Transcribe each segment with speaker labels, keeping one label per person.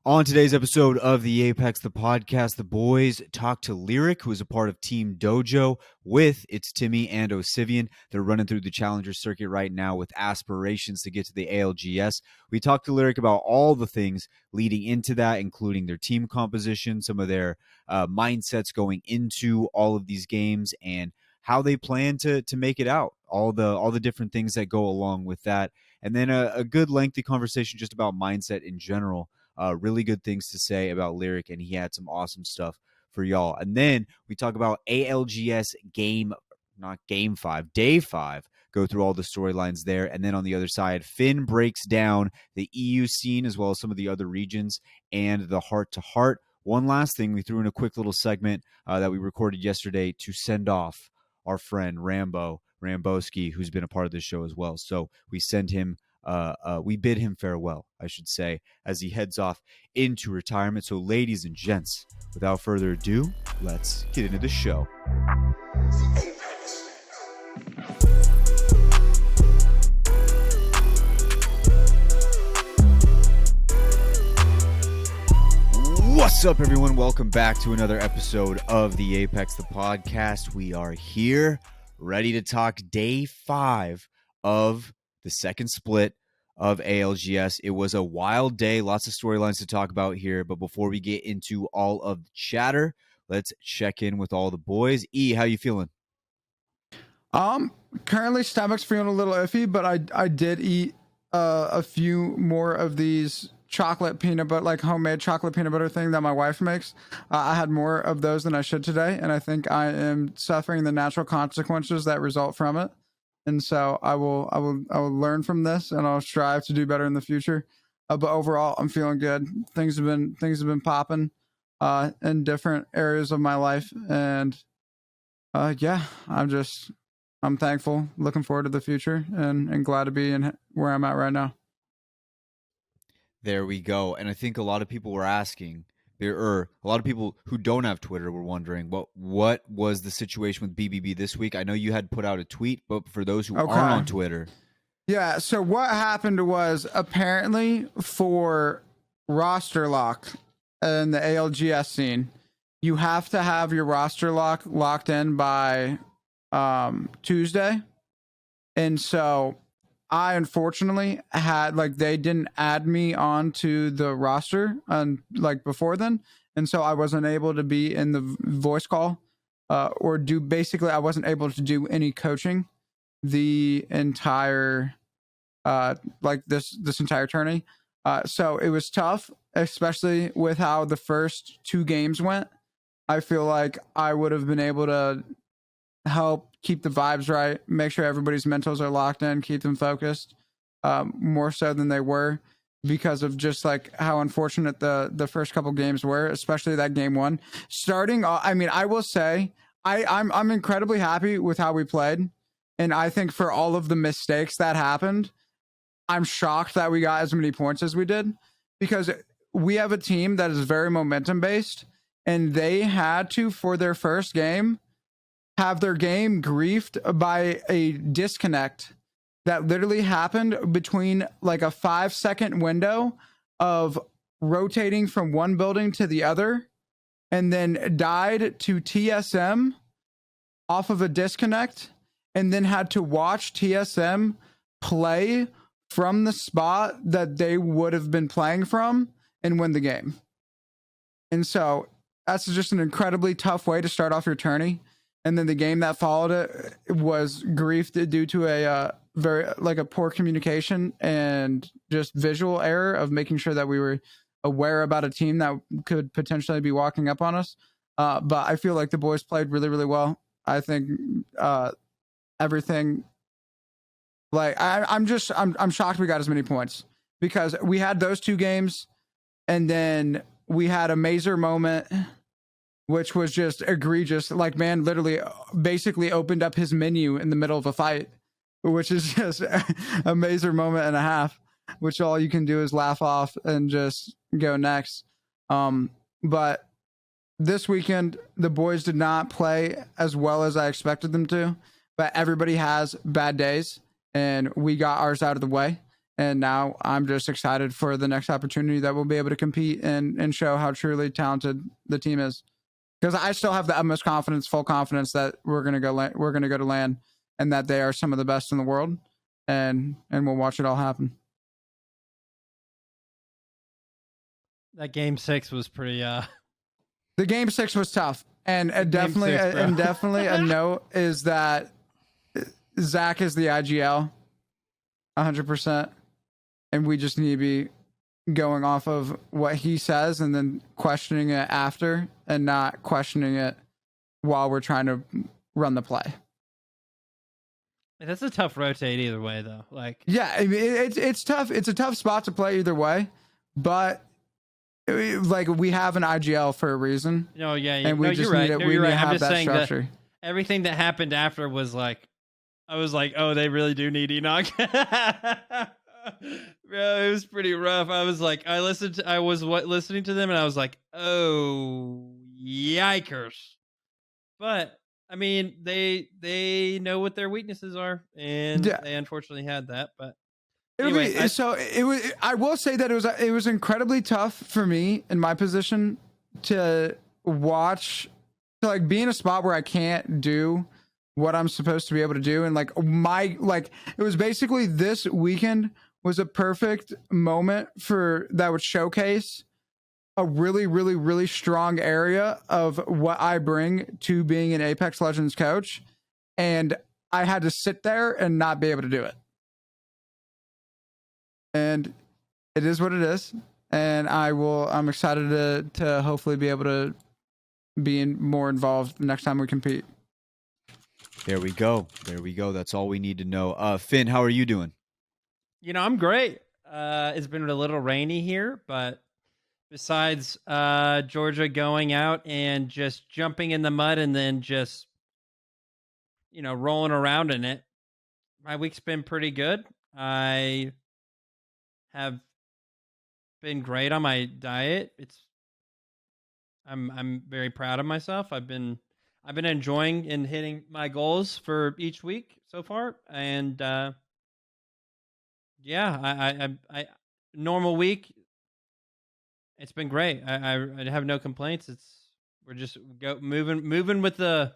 Speaker 1: On today's episode of the Apex, the podcast, the boys talk to Lyr1c, who is a part of Team Dojo with iiTzTimmy and Osivien. They're running through the Challenger circuit right now with aspirations to get to the ALGS. We talked to Lyr1c about all the things leading into that, including their team composition, some of their mindsets going into all of these games, and how they plan to make it out, all the different things that go along with that. And then a good lengthy conversation just about mindset in general. Really good things to say about Lyr1c, and he had some awesome stuff for y'all. And then we talk about ALGS day 5. Go through all the storylines there. And then on the other side, Finn breaks down the EU scene as well as some of the other regions and the heart-to-heart. One last thing, we threw in a quick little segment that we recorded yesterday to send off our friend Rambeau, who's been a part of this show as well. So we send him we bid him farewell, I should say, as he heads off into retirement. So ladies and gents, without further ado, let's get into the show. What's up, everyone? Welcome back to another episode of the Apex, the podcast. We are here ready to talk day 5 of the second split of ALGS. It was a wild day, lots of storylines to talk about here, but before we get into all of the chatter, let's check in with all the boys. E, how you feeling?
Speaker 2: Currently stomach's feeling a little iffy, but I did eat a few more of these chocolate peanut butter, like homemade chocolate peanut butter thing that my wife makes. I had more of those than I should today, and I think I am suffering the natural consequences that result from it. And so I will learn from this, and I'll strive to do better in the future. But overall, I'm feeling good. Things have been popping in different areas of my life, and yeah, I'm thankful, looking forward to the future, and glad to be in where I'm at right now.
Speaker 1: There we go. And I think a lot of people were asking, a lot of people who don't have Twitter were wondering what was the situation with BBB this week. I know you had put out a tweet, but for those who aren't on Twitter.
Speaker 2: Yeah, so what happened was, apparently for roster lock in the ALGS scene, you have to have your roster locked in by Tuesday. And so I unfortunately had, they didn't add me onto the roster before then, and so I wasn't able to be in the voice call or I wasn't able to do any coaching the entire this entire tourney. So it was tough, especially with how the first 2 games went. I feel like I would have been able to help keep the vibes right, make sure everybody's mentals are locked in, keep them focused, more so than they were, because of just how unfortunate the first couple games were, especially that game 1. Starting, I mean, I will say I'm incredibly happy with how we played, and I think for all of the mistakes that happened, I'm shocked that we got as many points as we did, because we have a team that is very momentum based, and they had to, for their first game, have their game griefed by a disconnect that literally happened between a 5-second window of rotating from one building to the other, and then died to TSM off of a disconnect, and then had to watch TSM play from the spot that they would have been playing from and win the game. And so that's just an incredibly tough way to start off your tourney. And then the game that followed it was griefed due to a very poor communication and just visual error of making sure that we were aware about a team that could potentially be walking up on us. But I feel like the boys played really, really well. I think everything. I'm shocked we got as many points, because we had those 2 games, and then we had a Mazer moment, which was just egregious. Man literally basically opened up his menu in the middle of a fight, which is just a Mazer moment and a half, which all you can do is laugh off and just go next. But this weekend, the boys did not play as well as I expected them to, but everybody has bad days, and we got ours out of the way. And now I'm just excited for the next opportunity that we'll be able to compete and show how truly talented the team is. Because I still have the utmost confidence, full confidence that we're gonna go to LAN, and that they are some of the best in the world, and we'll watch it all happen.
Speaker 3: That game 6 was pretty.
Speaker 2: The game 6 was tough, and definitely a note is that Zach is the IGL, 100%, and we just need to be going off of what he says and then questioning it after, and not questioning it while we're trying to run the play.
Speaker 3: That's a tough rotate either way, though. Like,
Speaker 2: yeah, I mean, it's tough. It's a tough spot to play either way, but like we have an IGL for a reason.
Speaker 3: No, yeah,
Speaker 2: and we just
Speaker 3: you're right.
Speaker 2: need it. We need to have that structure.
Speaker 3: Everything that happened after was like, I was like, oh, they really do need Enoch. Bro, it was pretty rough. I was like, I was listening to them, and I was like, oh, yikers. But I mean, they know what their weaknesses are, and they unfortunately had that. But anyway,
Speaker 2: I will say that it was incredibly tough for me in my position to watch, to like be in a spot where I can't do what I'm supposed to be able to do, and it was basically this weekend was a perfect moment that would showcase a really, really, really strong area of what I bring to being an Apex Legends coach, and I had to sit there and not be able to do it. And it is what it is, and I'm excited to hopefully be able to be more involved next time we compete.
Speaker 1: There we go. That's all we need to know. Finn, how are you doing?
Speaker 3: I'm great. It's been a little rainy here, but besides Georgia going out and just jumping in the mud and then just, rolling around in it, my week's been pretty good. I have been great on my diet. I'm very proud of myself. I've been enjoying and hitting my goals for each week so far, and I normal week. It's been great. I have no complaints. We're just moving with the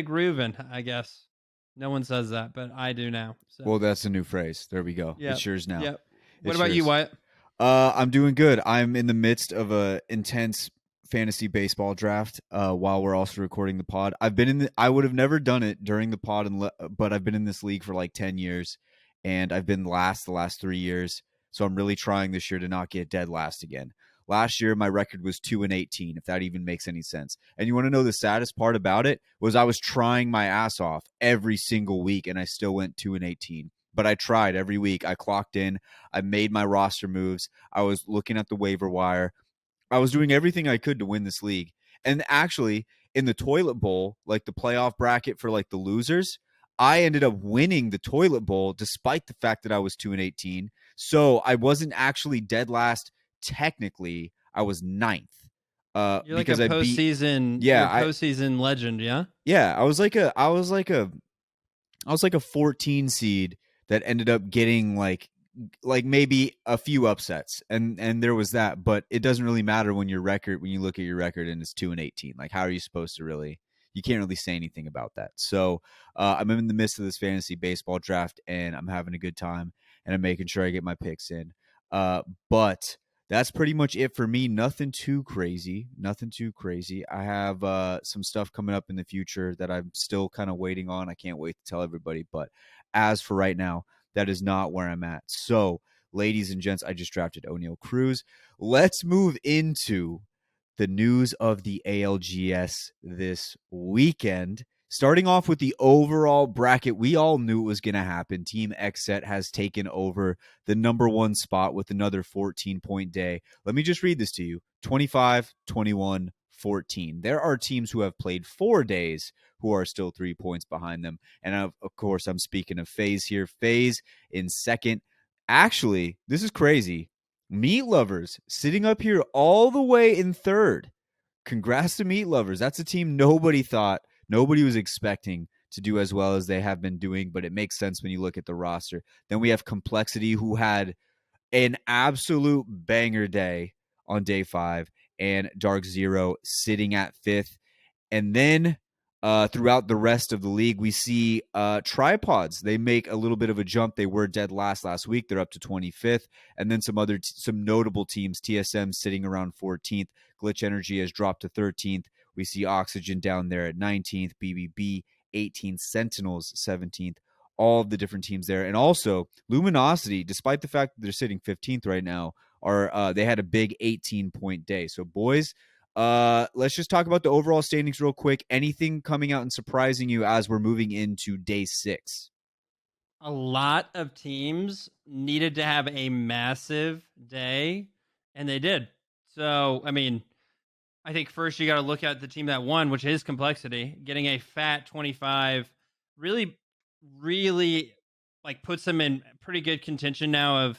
Speaker 3: grooving, I guess. No one says that, but I do now. So.
Speaker 1: Well, that's a new phrase. There we go. Yep. It's yours now.
Speaker 3: Yep. What about you, Wyatt?
Speaker 1: I'm doing good. I'm in the midst of a intense fantasy baseball draft while we're also recording the pod. I would have never done it during the pod, but I've been in this league for like 10 years, and I've been last the last 3 years. So I'm really trying this year to not get dead last again. Last year, my record was 2-18, if that even makes any sense. And you want to know the saddest part about it was I was trying my ass off every single week, and I still went 2-18. But I tried every week. I clocked in. I made my roster moves. I was looking at the waiver wire. I was doing everything I could to win this league. And actually, in the toilet bowl, like the playoff bracket for like the losers, I ended up winning the toilet bowl despite the fact that I was 2-18. So I wasn't actually dead last. Technically, I was 9th.
Speaker 3: You're because like a postseason, postseason legend, yeah.
Speaker 1: Yeah, I was like a 14 seed that ended up getting like maybe a few upsets, and there was that, but it doesn't really matter when you look at your record and it's 2-18. Like, how are you supposed to really? You can't really say anything about that. So I'm in the midst of this fantasy baseball draft, and I'm having a good time, and I'm making sure I get my picks in. But that's pretty much it for me. Nothing too crazy. I have some stuff coming up in the future that I'm still kind of waiting on. I can't wait to tell everybody. But as for right now, that is not where I'm at. So, ladies and gents, I just drafted O'Neal Cruz. Let's move into the news of the ALGS this weekend. Starting off with the overall bracket, we all knew it was going to happen. Team XSET has taken over the number 1 spot with another 14-point day. Let me just read this to you. 25, 21, 14. There are teams who have played 4 days who are still 3 points behind them. And of course, I'm speaking of FaZe here. FaZe in second. Actually, this is crazy. Meat Lovers sitting up here all the way in third. Congrats to Meat Lovers. That's a team nobody was expecting to do as well as they have been doing, but it makes sense when you look at the roster. Then we have Complexity, who had an absolute banger day on day 5, and Dark Zero sitting at 5th. And then throughout the rest of the league, we see Tripods. They make a little bit of a jump. They were dead last week. They're up to 25th. And then some notable teams, TSM sitting around 14th. Glitch Energy has dropped to 13th. We see Oxygen down there at 19th, BBB 18th, Sentinels 17th. All of the different teams there. And also Luminosity, despite the fact that they're sitting 15th right now, they had a big 18-point day. So boys, let's just talk about the overall standings real quick. Anything coming out and surprising you as we're moving into day 6?
Speaker 3: A lot of teams needed to have a massive day, and they did. So, I mean, I think first you got to look at the team that won, which is Complexity. Getting a fat 25 really, really like puts them in pretty good contention now of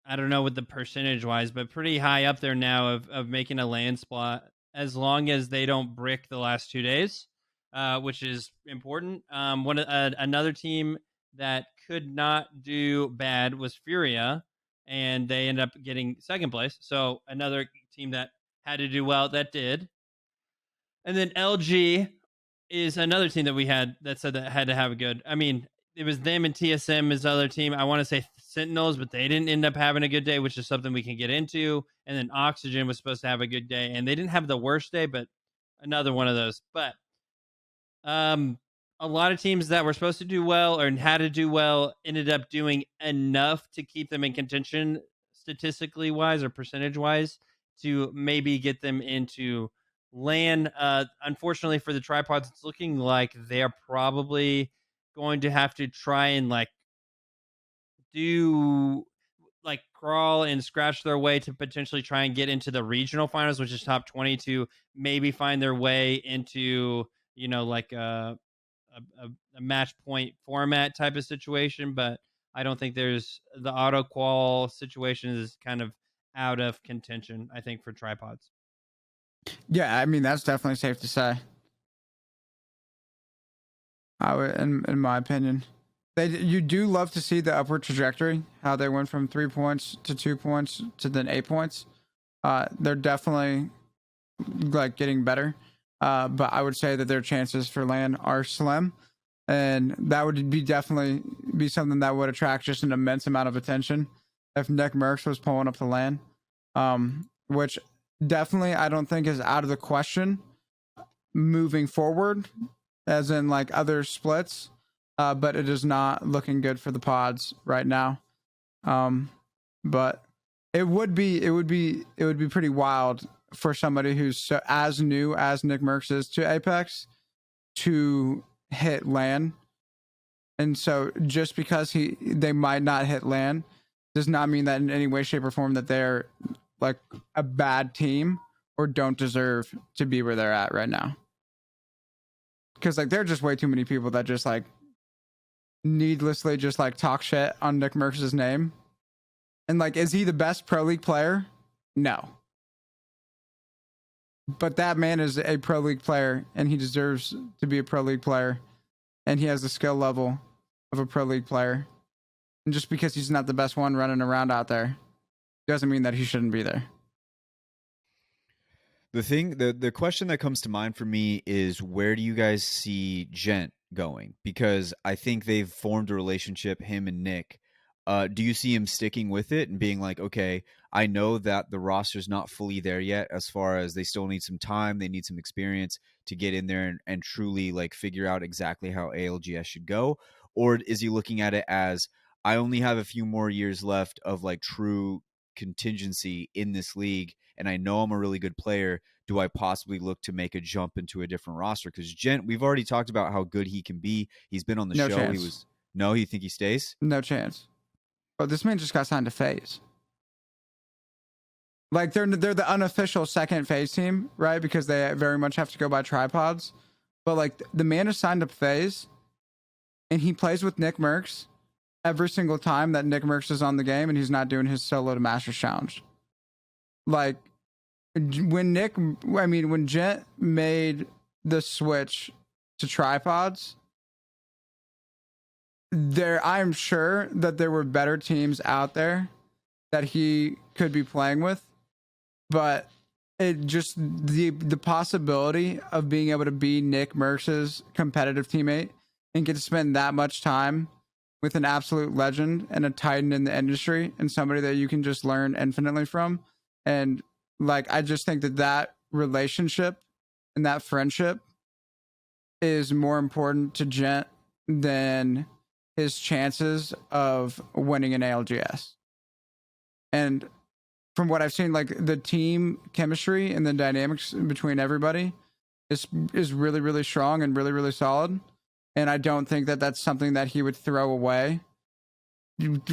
Speaker 3: I don't know what the percentage wise, but pretty high up there now of making a land spot as long as they don't brick the last 2 days, which is important. Another team that could not do bad was Furia, and they ended up getting second place. So another team that had to do well that did. And then LG is another team that we had that said that had to have a good. I mean, it was them and TSM as other team. I want to say Sentinels, but they didn't end up having a good day, which is something we can get into. And then Oxygen was supposed to have a good day, and they didn't have the worst day, but another one of those. But a lot of teams that were supposed to do well or had to do well ended up doing enough to keep them in contention statistically wise or percentage wise to maybe get them into LAN. Unfortunately for the Tripods, it's looking like they're probably going to have to try and crawl and scratch their way to potentially try and get into the regional finals, which is top 20, to maybe find their way into a match point format type of situation. But I don't think there's the auto qual situation is kind of out of contention, I think, for Tripods.
Speaker 2: Yeah, I mean, that's definitely safe to say. I would, in my opinion, you do love to see the upward trajectory, how they went from 3 points to 2 points to then 8 points. They're definitely getting better. But I would say that their chances for LAN are slim, and that would definitely be something that would attract just an immense amount of attention if Nick Merckx was pulling up the LAN, which definitely I don't think is out of the question moving forward, as in other splits. But it is not looking good for the pods right now. But it would be pretty wild for somebody who's as new as Nick Merckx is to Apex to hit LAN. And so just because they might not hit LAN does not mean that in any way, shape, or form that they're a bad team or don't deserve to be where they're at right now. Because there are just way too many people that just needlessly just talk shit on Nick Merckx's name. And is he the best Pro League player? No. But that man is a Pro League player, and he deserves to be a Pro League player, and he has the skill level of a Pro League player. And just because he's not the best one running around out there doesn't mean that he shouldn't be there.
Speaker 1: The question that comes to mind for me is, where do you guys see Gent going? Because I think they've formed a relationship, him and Nick. Do you see him sticking with it and being like, okay, I know that the roster's not fully there yet, as far as they still need some time, they need some experience to get in there and truly figure out exactly how ALGS should go? Or is he looking at it as, I only have a few more years left of true contingency in this league, and I know I'm a really good player. Do I possibly look to make a jump into a different roster? Because Gent, we've already talked about how good he can be. He's been on the show.
Speaker 2: Chance.
Speaker 1: You think he stays?
Speaker 2: No chance. But this man just got signed to FaZe. They're the unofficial second FaZe team, right? Because they very much have to go by tripods. But the man is signed to FaZe, and he plays with Nick Merckx every single time that Nick Merckx is on the game, and he's not doing his solo to Masters challenge. When Gent made the switch to tripods, I'm sure that there were better teams out there that he could be playing with, but it just the possibility of being able to be Nick Merckx's competitive teammate and get to spend that much time with an absolute legend and a titan in the industry and somebody that you can just learn infinitely from. And like, I just think that relationship and that friendship is more important to Gent than his chances of winning an ALGS. And from what I've seen, like the team chemistry and the dynamics between everybody is really, really strong and really, really solid. And I don't think that that's something that he would throw away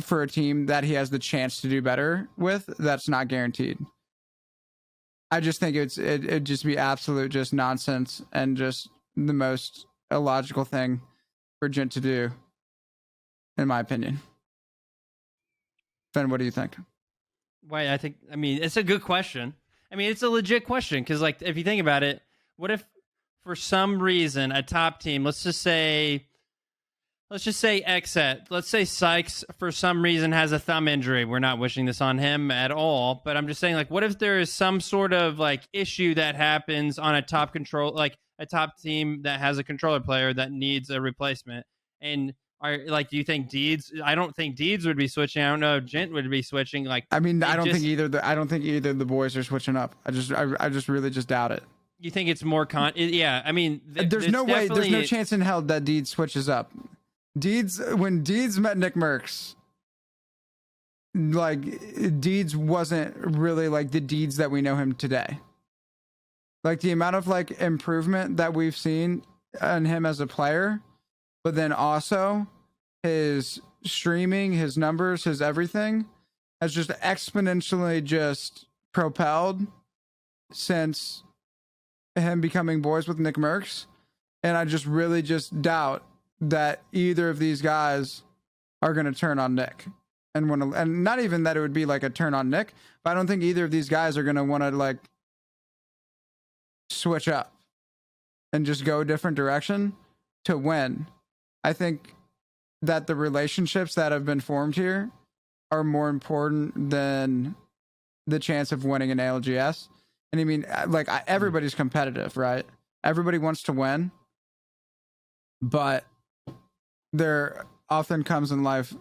Speaker 2: for a team that he has the chance to do better with. That's not guaranteed. I just think it'd just be absolute just nonsense and just the most illogical thing for Gent to do, in my opinion. Ben, what do you think?
Speaker 3: Why, I mean, it's a good question. I mean, it's a legit question because, like, if you think about it, what if for some reason a top team, let's just say Xset, let's say Sykes for some reason has a thumb injury. We're not wishing this on him at all, but I'm just saying, like, what if there is some sort of like issue that happens on a top team that has a controller player that needs a replacement? And do you think Deeds? I don't think Deeds would be switching. I don't know if Gent would be switching. Like,
Speaker 2: I mean, I don't think either of the boys are switching up. I just really just doubt it.
Speaker 3: You think it's more yeah, I mean,
Speaker 2: there's no way, there's no chance in hell that Deeds switches up. When Deeds met Nick Merckx, like, Deeds wasn't really like the Deeds that we know him today. Like, the amount of like improvement that we've seen in him as a player, but then also his streaming, his numbers, his everything has just exponentially just propelled since him becoming boys with Nick Merckx. And I just really just doubt that either of these guys are going to turn on Nick and want to, and not even that it would be like a turn on Nick, but I don't think either of these guys are going to want to like switch up and just go a different direction to win. I think that the relationships that have been formed here are more important than the chance of winning an ALGS. And I mean, like, everybody's competitive, right? Everybody wants to win, but there often comes in life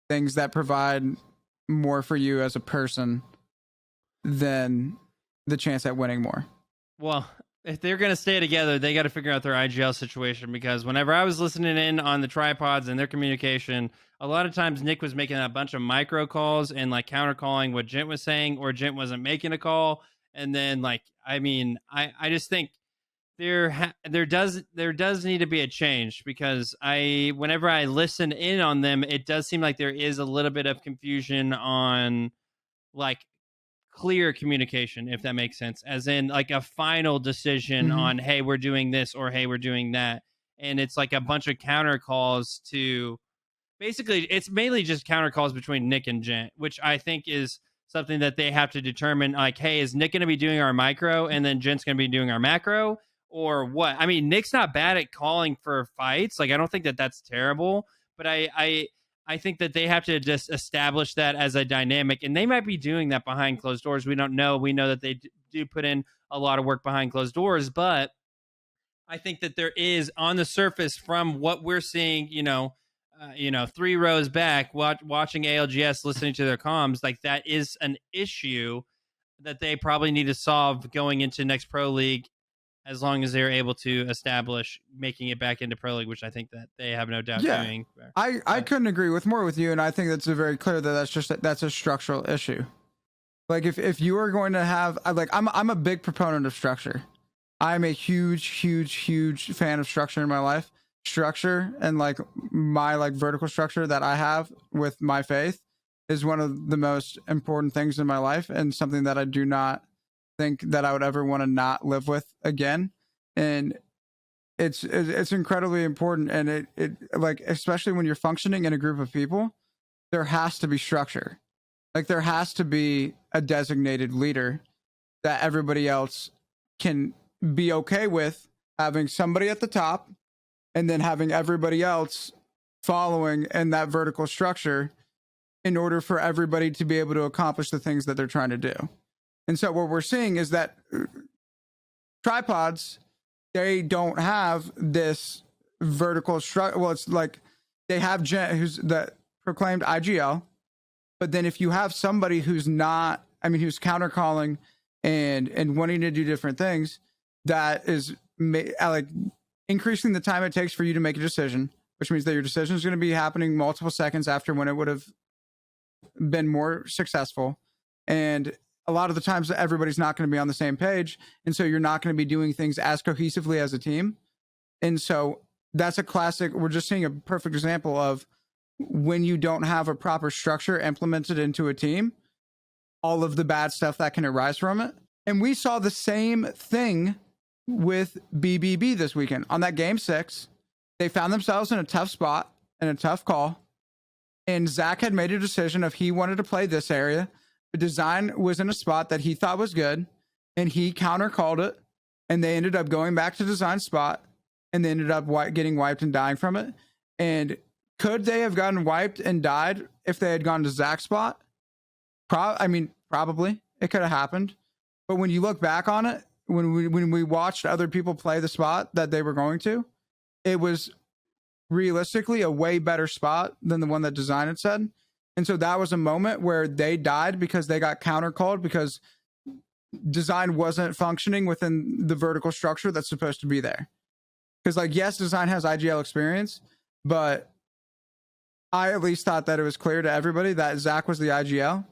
Speaker 2: things that provide more for you as a person than the chance at winning more.
Speaker 3: Well, if they're going to stay together, they got to figure out their IGL situation, because whenever I was listening in on the tripods and their communication, a lot of times Nick was making a bunch of micro calls and like counter calling what Gent was saying, or Gent wasn't making a call. And then, like, I mean, I just think there does need to be a change, because whenever I listen in on them, it does seem like there is a little bit of confusion on like clear communication, if that makes sense, as in like a final decision on, hey, we're doing this, or hey, we're doing that. And it's like a bunch of counter calls to, basically it's mainly just counter calls between Nick and Gent, which I think is something that they have to determine, like, hey, is Nick going to be doing our micro and then Gent's going to be doing our macro, or what? I mean, Nick's not bad at calling for fights. Like, I don't think that that's terrible, but I think that they have to just establish that as a dynamic, and they might be doing that behind closed doors. We don't know. We know that they do put in a lot of work behind closed doors, but I think that there is, on the surface, from what we're seeing, 3 rows back, watching ALGS, listening to their comms, like, that is an issue that they probably need to solve going into next Pro League, as long as they're able to establish making it back into Pro League, which I think that they have no doubt doing.
Speaker 2: I couldn't agree with you, and I think that's very clear that that's a structural issue. Like, if you are going to have, like, I'm a big proponent of structure. I'm a huge fan of structure in my life. Structure and like my like vertical structure that I have with my faith is one of the most important things in my life, and something that I do not think that I would ever want to not live with again. And it's incredibly important, and it like, especially when you're functioning in a group of people, there has to be structure. Like, there has to be a designated leader that everybody else can be okay with having somebody at the top and then having everybody else following in that vertical structure in order for everybody to be able to accomplish the things that they're trying to do. And so what we're seeing is that tripods, they don't have this vertical structure. Well, it's like they have Jen, who's the proclaimed IGL, but then if you have somebody who's not, I mean, who's counter calling and wanting to do different things, that is like increasing the time it takes for you to make a decision, which means that your decision is going to be happening multiple seconds after when it would have been more successful. And a lot of the times everybody's not going to be on the same page. And so you're not going to be doing things as cohesively as a team. And so that's a classic. We're just seeing a perfect example of when you don't have a proper structure implemented into a team, all of the bad stuff that can arise from it. And we saw the same thing with BBB this weekend. On that game 6, they found themselves in a tough spot and a tough call. And Zach had made a decision of he wanted to play this area. The design was in a spot that he thought was good, and he counter called it. And they ended up going back to design spot, and they ended up getting wiped and dying from it. And could they have gotten wiped and died if they had gone to Zach's spot? Probably. It could have happened. But when you look back on it, when we watched other people play the spot that they were going to, it was realistically a way better spot than the one that design had said. And so that was a moment where they died because they got counter called because design wasn't functioning within the vertical structure that's supposed to be there. Because, like, yes, design has IGL experience, but I at least thought that it was clear to everybody that Zach was the IGL.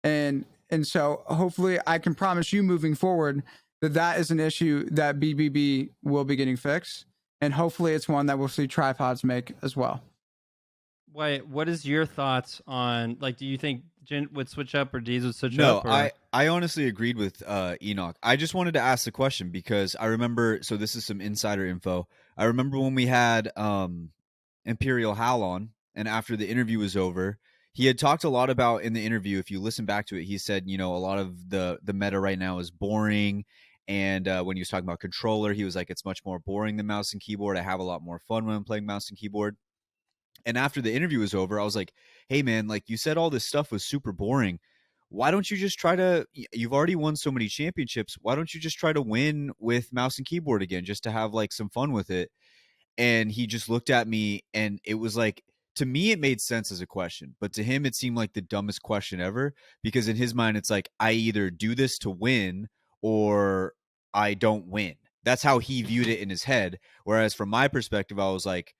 Speaker 2: And so hopefully I can promise you moving forward that is an issue that BBB will be getting fixed. And hopefully it's one that we'll see tripods make as well.
Speaker 3: Wait, what is your thoughts on, like, do you think Jin would switch up or Deez would switch
Speaker 1: No,
Speaker 3: up? No,
Speaker 1: I honestly agreed with Enoch. I just wanted to ask the question because I remember, so this is some insider info. I remember when we had Imperial Hal on, and after the interview was over, he had talked a lot about in the interview, if you listen back to it, he said, a lot of the meta right now is boring. And when he was talking about controller, he was like, it's much more boring than mouse and keyboard. I have a lot more fun when I'm playing mouse and keyboard. And after the interview was over, I was like, hey, man, like you said all this stuff was super boring. Why don't you just try to, you've already won so many championships. Why don't you just try to win with mouse and keyboard again, just to have like some fun with it? And he just looked at me and it was like, to me, it made sense as a question, but to him, it seemed like the dumbest question ever, because in his mind, it's like, I either do this to win or I don't win. That's how he viewed it in his head. Whereas from my perspective, I was like,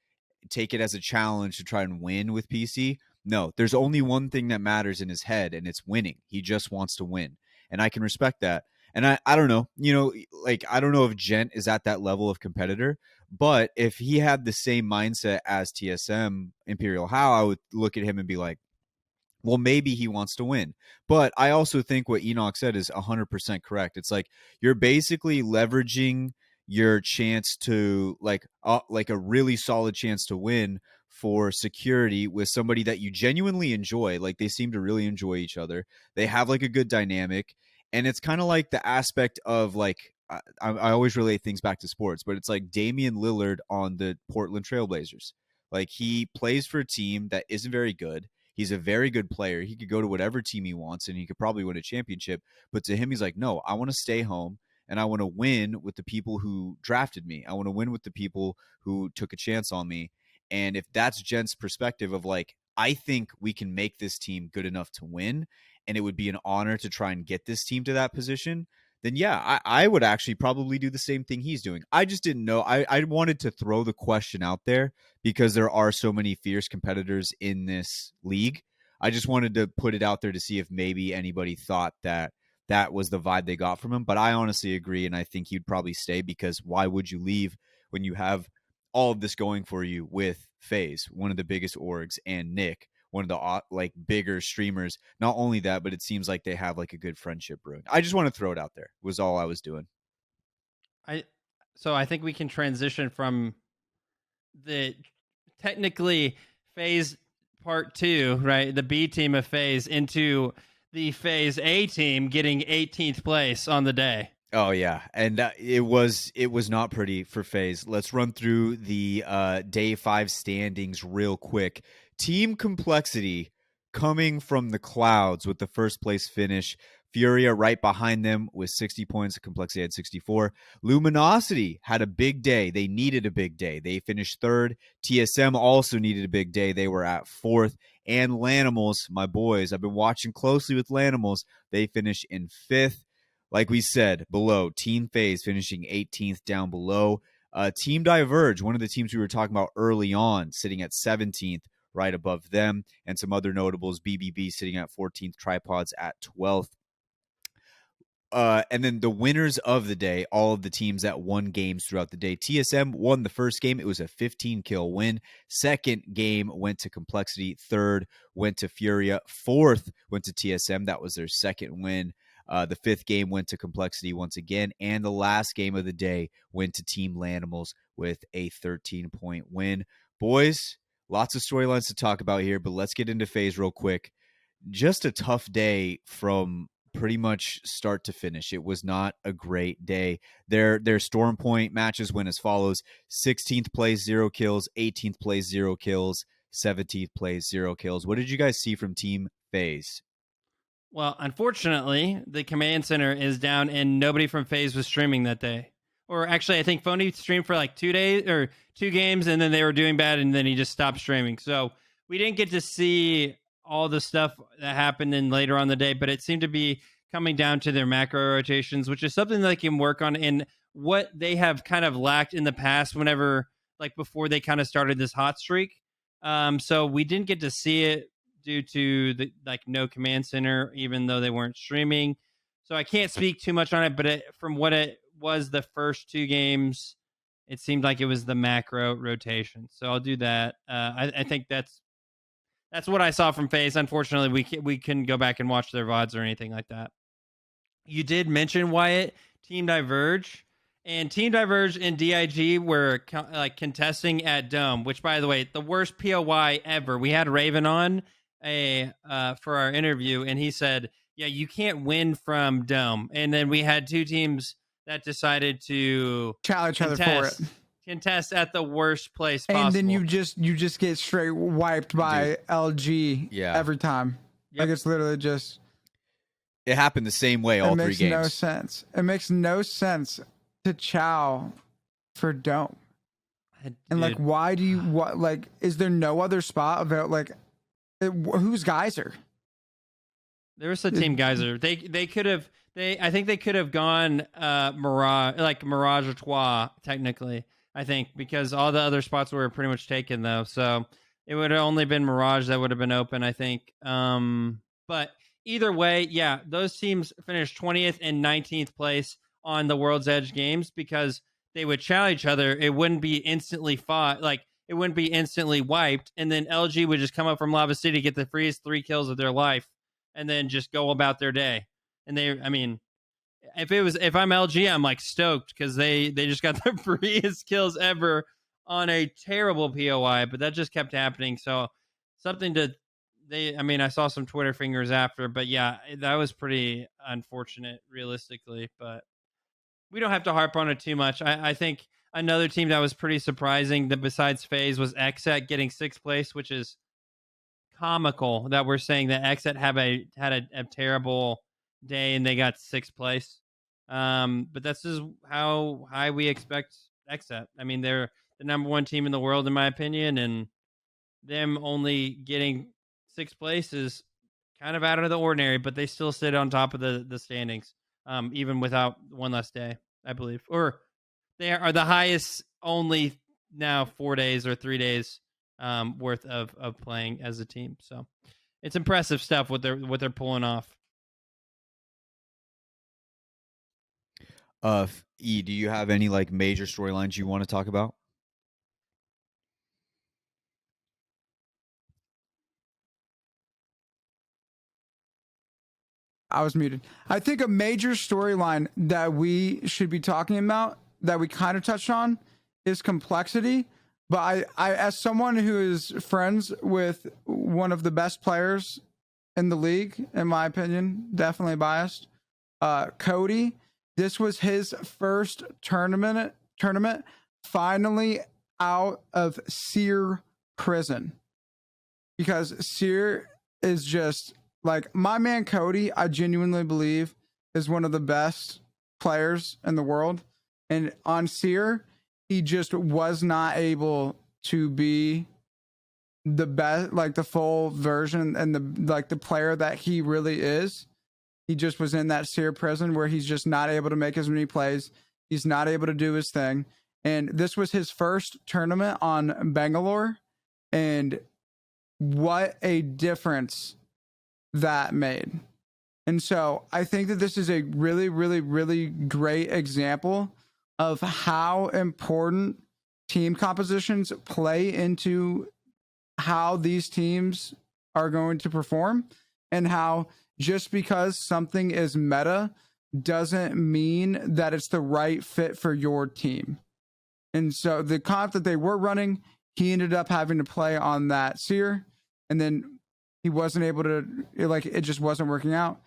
Speaker 1: take it as a challenge to try and win with PC. No, there's only one thing that matters in his head, and it's winning. He just wants to win. And I can respect that. And I don't know, like, I don't know if Gent is at that level of competitor, but if he had the same mindset as TSM Imperial Hal, I would look at him and be like, well, maybe he wants to win. But I also think what Enoch said is 100% correct. It's like you're basically leveraging your chance to like a really solid chance to win for security with somebody that you genuinely enjoy. Like they seem to really enjoy each other. They have like a good dynamic. And it's kind of like the aspect of like, I always relate things back to sports, but it's like Damian Lillard on the Portland Trailblazers. Like he plays for a team that isn't very good. He's a very good player. He could go to whatever team he wants and he could probably win a championship. But to him, he's like, no, I want to stay home and I want to win with the people who drafted me. I want to win with the people who took a chance on me. And if that's Jen's perspective of like, I think we can make this team good enough to win, and it would be an honor to try and get this team to that position, then yeah, I would actually probably do the same thing he's doing. I just didn't know. I wanted to throw the question out there because there are so many fierce competitors in this league. I just wanted to put it out there to see if maybe anybody thought that that was the vibe they got from him. But I honestly agree, and I think he'd probably stay because why would you leave when you have all of this going for you with FaZe, one of the biggest orgs, and Nick, one of the like bigger streamers. Not only that, but it seems like they have like a good friendship brewing. I just want to throw it out there. Was all I was doing.
Speaker 3: So I think we can transition from the technically FaZe part 2, right? The B team of FaZe into the FaZe A team getting 18th place on the day.
Speaker 1: Oh yeah, and it was not pretty for FaZe. Let's run through the day 5 standings real quick. Team Complexity coming from the clouds with the first place finish. Furia right behind them with 60 points. Complexity had 64. Luminosity had a big day. They needed a big day. They finished third. TSM also needed a big day. They were at fourth. And Lanimals, my boys, I've been watching closely with Lanimals. They finished in fifth. Like we said, below, Team FaZe finishing 18th down below. Team Diverge, one of the teams we were talking about early on, sitting at 17th, right above them. And some other notables, BBB sitting at 14th, Tripods at 12th. And then the winners of the day, all of the teams that won games throughout the day. TSM won the first game. It was a 15-kill win. Second game went to Complexity. Third went to Furia. Fourth went to TSM. That was their second win. The fifth game went to Complexity once again. And the last game of the day went to Team Lanimals with a 13-point win. Boys, lots of storylines to talk about here, but let's get into FaZe real quick. Just a tough day from pretty much start to finish. It was not a great day. Their Storm Point matches went as follows: 16th place 0 kills, 18th place 0 kills, 17th place 0 kills. What did you guys see from Team FaZe?
Speaker 3: Well, unfortunately, the command center is down, and nobody from FaZe was streaming that day. Or actually, I think Phony streamed for like 2 days or 2 games, and then they were doing bad, and then he just stopped streaming. So we didn't get to see all the stuff that happened in later on the day, but it seemed to be coming down to their macro rotations, which is something they can work on, and what they have kind of lacked in the past whenever, like before they kind of started this hot streak. So we didn't get to see it due to the no command center, even though they weren't streaming. So I can't speak too much on it, but from what it was the first 2 games, it seemed like it was the macro rotation. So I'll do that. I think that's what I saw from FaZe. Unfortunately, we couldn't go back and watch their VODs or anything like that. You did mention, Wyatt, Team Diverge. And Team Diverge and DIG were contesting at Dome, which, by the way, the worst POI ever. We had Raven on for our interview, and he said, yeah, you can't win from Dome. And then we had 2 teams that decided to
Speaker 2: challenge each other for it.
Speaker 3: Contest at the worst place possible.
Speaker 2: And then you just get straight wiped by LG every time. Yep. Like it's literally just...
Speaker 1: It happened the same way all 3 games. It makes
Speaker 2: no sense. It makes no sense to chow for Dome. And like, why do you... What, like, is there no other spot about, like... who's Geyser?
Speaker 3: There was a Team Geyser. They could have... I think they could have gone Mirage, like Mirage or Trois, technically. I think, because all the other spots were pretty much taken, though. So it would have only been Mirage that would have been open, I think. But either way, yeah, those teams finished 20th and 19th place on the World's Edge games because they would challenge each other. It wouldn't be instantly fought. Like, it wouldn't be instantly wiped. And then LG would just come up from Lava City, get the freest 3 kills of their life, and then just go about their day. And if I'm LG, I'm like stoked because they just got the freest kills ever on a terrible POI, but that just kept happening. So I saw some Twitter fingers after, but yeah, that was pretty unfortunate realistically, but we don't have to harp on it too much. I think another team that was pretty surprising that besides FaZe was XSET getting 6th place, which is comical that we're saying that XSET had a terrible day and they got 6th place. But that's just how high we expect XSET. I mean, they're the number 1 team in the world, in my opinion, and them only getting 6th place is kind of out of the ordinary, but they still sit on top of the standings, even without one less day, I believe. Or they are the highest only now 4 days or 3 days worth of playing as a team. So it's impressive stuff what they're pulling off.
Speaker 1: E, do you have any like major storylines you want to talk about?
Speaker 2: I was muted. I think a major storyline that we should be talking about that we kind of touched on is Complexity. But I as someone who is friends with one of the best players in the league, in my opinion, definitely biased, Cody, This was his first tournament finally out of Seer prison, because Seer is just like, my man Cody, I genuinely believe is one of the best players in the world. And on Seer, he just was not able to be the best, like the full version and the player that he really is. He just was in that Seer prison where he's just not able to make as many plays. He's not able to do his thing. And this was his first tournament on Bangalore. And what a difference that made. And so I think that this is a really, really, really great example of how important team compositions play into how these teams are going to perform, and how just because something is meta doesn't mean that it's the right fit for your team. And so the comp that they were running, he ended up having to play on that Seer, and then he wasn't able to, it just wasn't working out.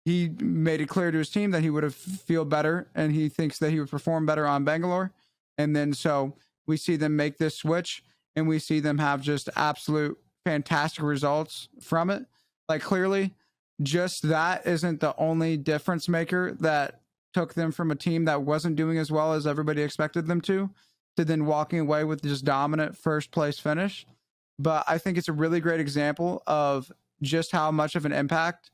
Speaker 2: He made it clear to his team that he would have feel better, and he thinks that he would perform better on Bangalore. And then so we see them make this switch, and we see them have just absolute fantastic results from it. Like, clearly, just that isn't the only difference maker that took them from a team that wasn't doing as well as everybody expected them to then walking away with just dominant first place finish. But I think it's a really great example of just how much of an impact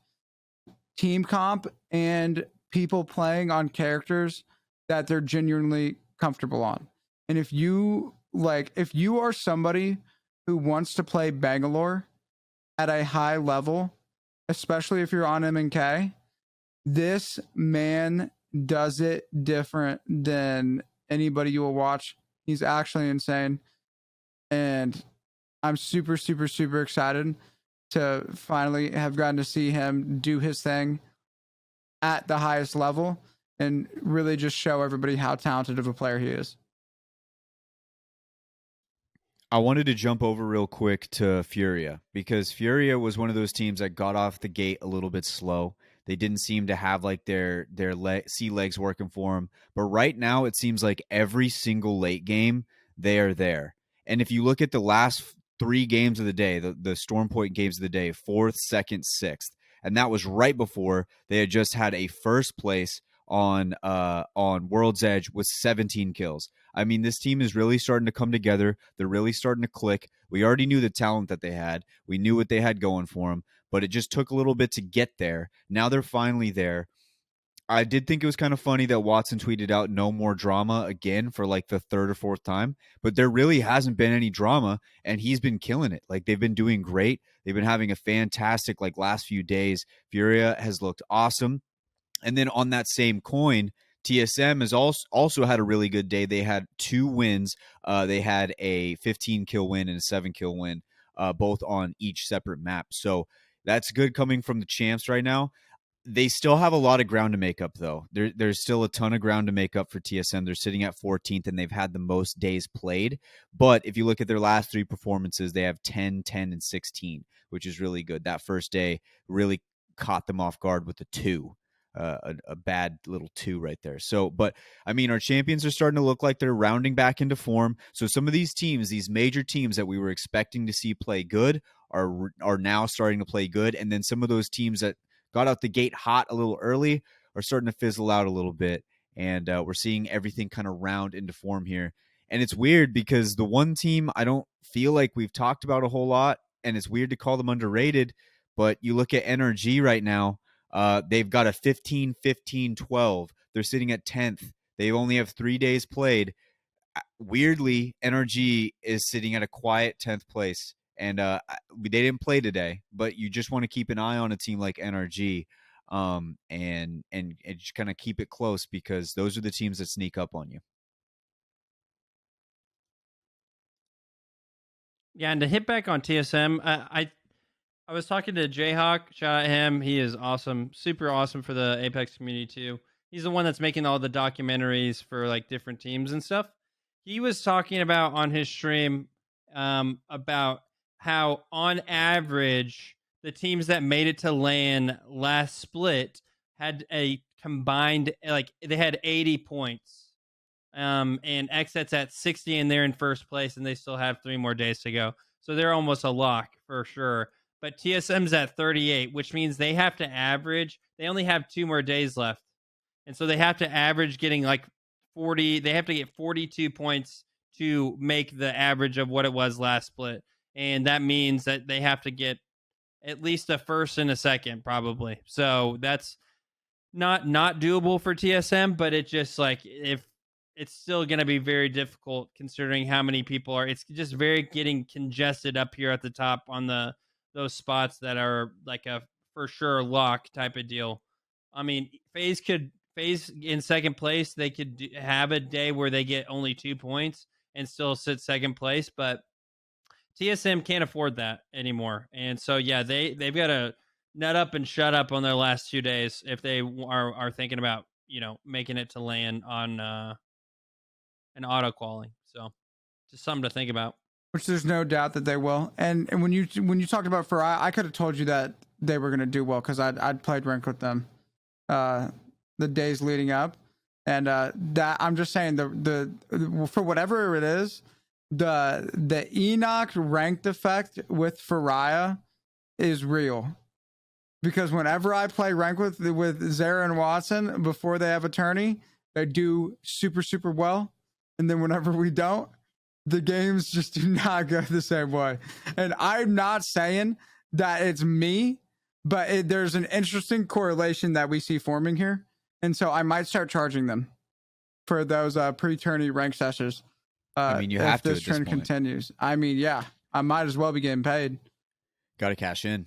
Speaker 2: team comp and people playing on characters that they're genuinely comfortable on. And if you are somebody who wants to play Bangalore at a high level, especially if you're on MNK, this man does it different than anybody you will watch. He's actually insane. And I'm super, super, super excited to finally have gotten to see him do his thing at the highest level and really just show everybody how talented of a player he is.
Speaker 1: I wanted to jump over real quick to Furia, because Furia was one of those teams that got off the gate a little bit slow. They didn't seem to have like their sea legs working for them. But right now, it seems like every single late game, they are there. And if you look at the last 3 games of the day, the Storm Point games of the day, 4th, 2nd, 6th, and that was right before they had just had a first place on World's Edge with 17 kills. I mean, this team is really starting to come together. They're really starting to click. We already knew the talent that they had. We knew what they had going for them, but it just took a little bit to get there. Now they're finally there. I did think it was kind of funny that Watson tweeted out no more drama again for like the 3rd or 4th time, but there really hasn't been any drama, and he's been killing it. Like, they've been doing great. They've been having a fantastic like last few days. Furia has looked awesome. And then on that same coin, TSM has also had a really good day. They had 2 wins. They had a 15 kill win and a 7 kill win, both on each separate map. So that's good coming from the champs right now. They still have a lot of ground to make up, though. There's still a ton of ground to make up for TSM. They're sitting at 14th, and they've had the most days played. But if you look at their last 3 performances, they have 10, 10, and 16, which is really good. That first day really caught them off guard with the 2. A bad little 2 right there. So, but I mean, our champions are starting to look like they're rounding back into form. So some of these teams, these major teams that we were expecting to see play good, are now starting to play good. And then some of those teams that got out the gate hot a little early are starting to fizzle out a little bit. And we're seeing everything kind of round into form here. And it's weird because the one team I don't feel like we've talked about a whole lot, and it's weird to call them underrated, but you look at NRG right now. They've got a 15, 15, 12. They're sitting at 10th. They only have 3 days played. Weirdly, NRG is sitting at a quiet 10th place. And they didn't play today, but you just want to keep an eye on a team like NRG and just kind of keep it close, because those are the teams that sneak up on you.
Speaker 3: Yeah, and to hit back on TSM, I was talking to Jayhawk. Shout out him. He is awesome. Super awesome for the Apex community too. He's the one that's making all the documentaries for like different teams and stuff. He was talking about on his stream about how on average the teams that made it to LAN last split had a combined, like they had 80 points. And Xset's at 60 and they're in first place and they still have 3 more days to go. So they're almost a lock for sure. But TSM's at 38, which means they have to average. They only have 2 more days left. And so they have to average getting like 40. They have to get 42 points to make the average of what it was last split. And that means that they have to get at least a first and a second, probably. So that's not doable for TSM, but it just like if it's still going to be very difficult considering how many people are. It's just very getting congested up here at the top on those spots that are like a for sure lock type of deal. I mean, FaZe in second place. They could have a day where they get only 2 points and still sit second place, but TSM can't afford that anymore. And so, yeah, they've got to nut up and shut up on their last 2 days if they are thinking about, making it to land on an auto quality. So just something to think about.
Speaker 2: Which there's no doubt that they will. And when you talked about Farai, I could have told you that they were going to do well because I'd played ranked with them the days leading up. And that I'm just saying the for whatever it is, the Enoch ranked effect with Farai is real. Because whenever I play rank with Zara and Watson before they have a tourney, they do super, super well. And then whenever we don't, the games just do not go the same way. And I'm not saying that it's me, but there's an interesting correlation that we see forming here. And so I might start charging them for those pre-tourney rank sessions.
Speaker 1: I mean, you have to
Speaker 2: if this trend continues. I mean, yeah, I might as well be getting paid.
Speaker 1: Got to cash in.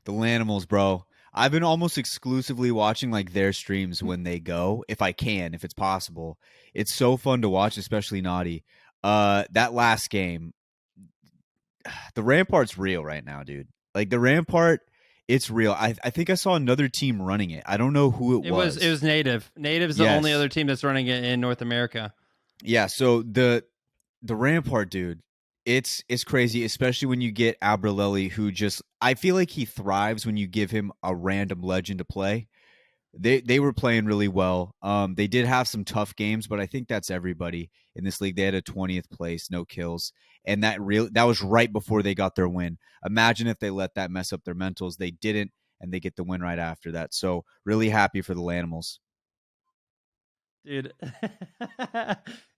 Speaker 1: The Lanimals, bro. I've been almost exclusively watching like their streams when they go, if I can, if it's possible. It's so fun to watch, especially Naughty. That last game, the Rampart's real right now, dude. Like the Rampart, it's real. I think I saw another team running it. I don't know who it was.
Speaker 3: It was Native. Native's the only other team that's running it in North America.
Speaker 1: Yeah, so the Rampart, dude, it's crazy, especially when you get Abralelli, who just, I feel like he thrives when you give him a random legend to play. They were playing really well. They did have some tough games, but I think that's everybody in this league. They had a 20th place, no kills, and that was right before they got their win. Imagine if they let that mess up their mentals. They didn't, and they get the win right after that. So really happy for the Lanimals.
Speaker 3: Dude.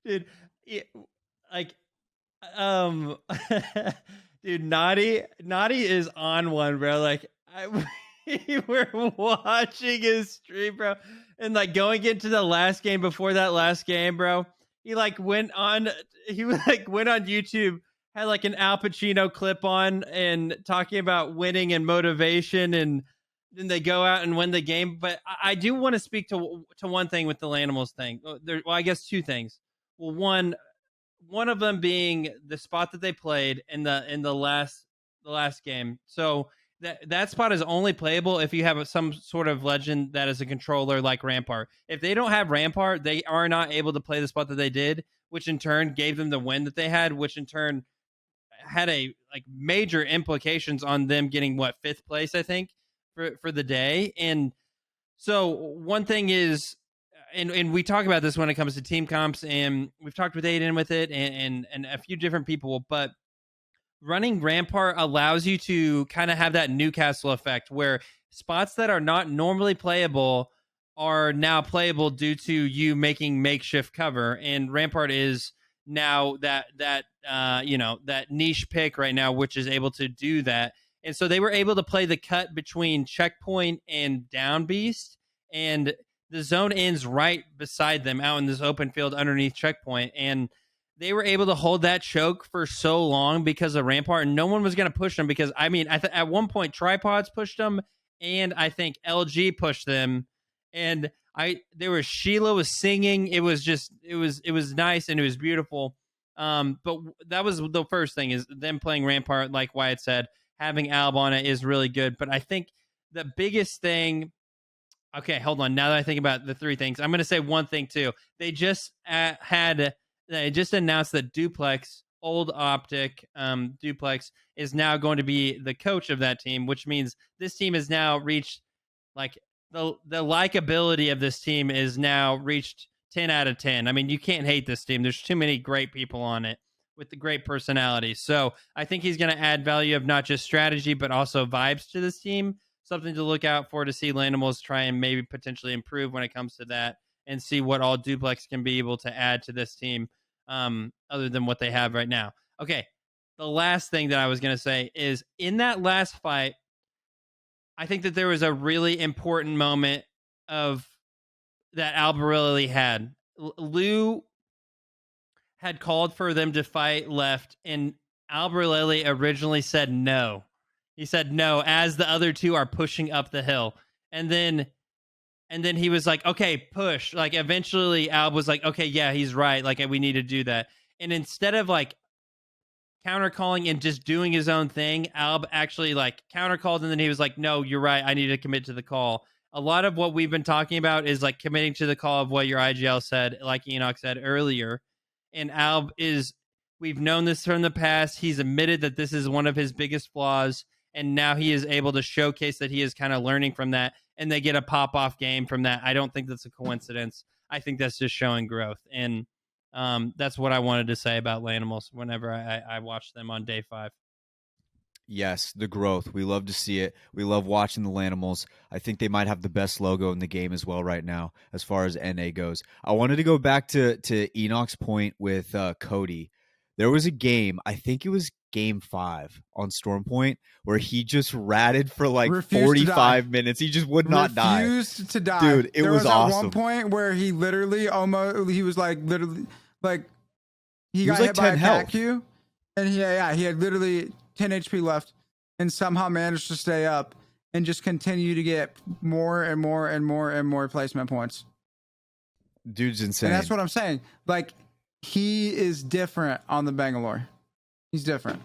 Speaker 3: Dude, like dude, Naughty is on one, bro. Like we're watching his stream, bro, and like going into the last game before that last game, bro. He went on YouTube, had like an Al Pacino clip on and talking about winning and motivation, and then they go out and win the game. But I do want to speak to one thing with the Lanimals thing. Well, I guess 2 things. Well, one of them being the spot that they played in the last game. So that spot is only playable if you have some sort of legend that is a controller like Rampart. If they don't have Rampart, they are not able to play the spot that they did, which in turn gave them the win that they had, which in turn had a major implications on them getting 5th place, I think, for the day. And so one thing is, and we talk about this when it comes to team comps, and we've talked with Aiden with it and a few different people, but running Rampart allows you to kind of have that Newcastle effect where spots that are not normally playable are now playable due to you making makeshift cover. And Rampart is now that niche pick right now, which is able to do that. And so they were able to play the cut between checkpoint and down beast, and the zone ends right beside them out in this open field underneath checkpoint. And they were able to hold that choke for so long because of Rampart, and no one was going to push them because, I mean, at one point, Tripods pushed them, and I think LG pushed them. And Sheila was singing. It was nice and it was beautiful. But that was the first thing, is them playing Rampart, like Wyatt said, having Alb on it is really good. But I think the biggest thing, okay, hold on. Now that I think about the 3 things, I'm going to say one thing too. They just announced that Duplex, old Optic Duplex, is now going to be the coach of that team, which means this team has now reached the likability of this team is now reached 10 out of 10. I mean, you can't hate this team. There's too many great people on it with the great personalities. So I think he's going to add value of not just strategy, but also vibes to this team. Something to look out for, to see Lanimals try and maybe potentially improve when it comes to that, and see what all Duplex can be able to add to this team, other than what they have right now. Okay, the last thing that I was going to say is, in that last fight, I think that there was a really important moment of that Albarelli had. Lou had called for them to fight left, and Albarelli originally said no. He said no as the other two are pushing up the hill. And then he was like, okay, push. Like, eventually Alb was like, okay, yeah, he's right. Like, we need to do that. And instead of like counter calling and just doing his own thing, Alb actually like counter called, and then he was like, no, you're right, I need to commit to the call. A lot of what we've been talking about is like committing to the call of what your IGL said, like Enoch said earlier. And Alb we've known this from the past. He's admitted that this is one of his biggest flaws, and now he is able to showcase that he is kind of learning from that, and they get a pop-off game from that. I don't think that's a coincidence. I think that's just showing growth. And that's what I wanted to say about Lanimals whenever I watched them on day 5.
Speaker 1: Yes, the growth. We love to see it. We love watching the Lanimals. I think they might have the best logo in the game as well right now, as far as NA goes. I wanted to go back to Enoch's point with Cody. There was a game, I think it was game 5 on Stormpoint, where he just ratted for like
Speaker 2: Refused
Speaker 1: 45 minutes. He just would not die.
Speaker 2: Refused to die.
Speaker 1: Dude, it was awesome.
Speaker 2: At one point where he literally he was like literally like he got
Speaker 1: was
Speaker 2: hit
Speaker 1: like
Speaker 2: by
Speaker 1: 10
Speaker 2: a
Speaker 1: health.
Speaker 2: CAQ, and he had literally 10 HP left, and somehow managed to stay up and just continue to get more and more and more and more placement points.
Speaker 1: Dude's insane.
Speaker 2: And that's what I'm saying. Like, he is different on the Bangalore. He's different.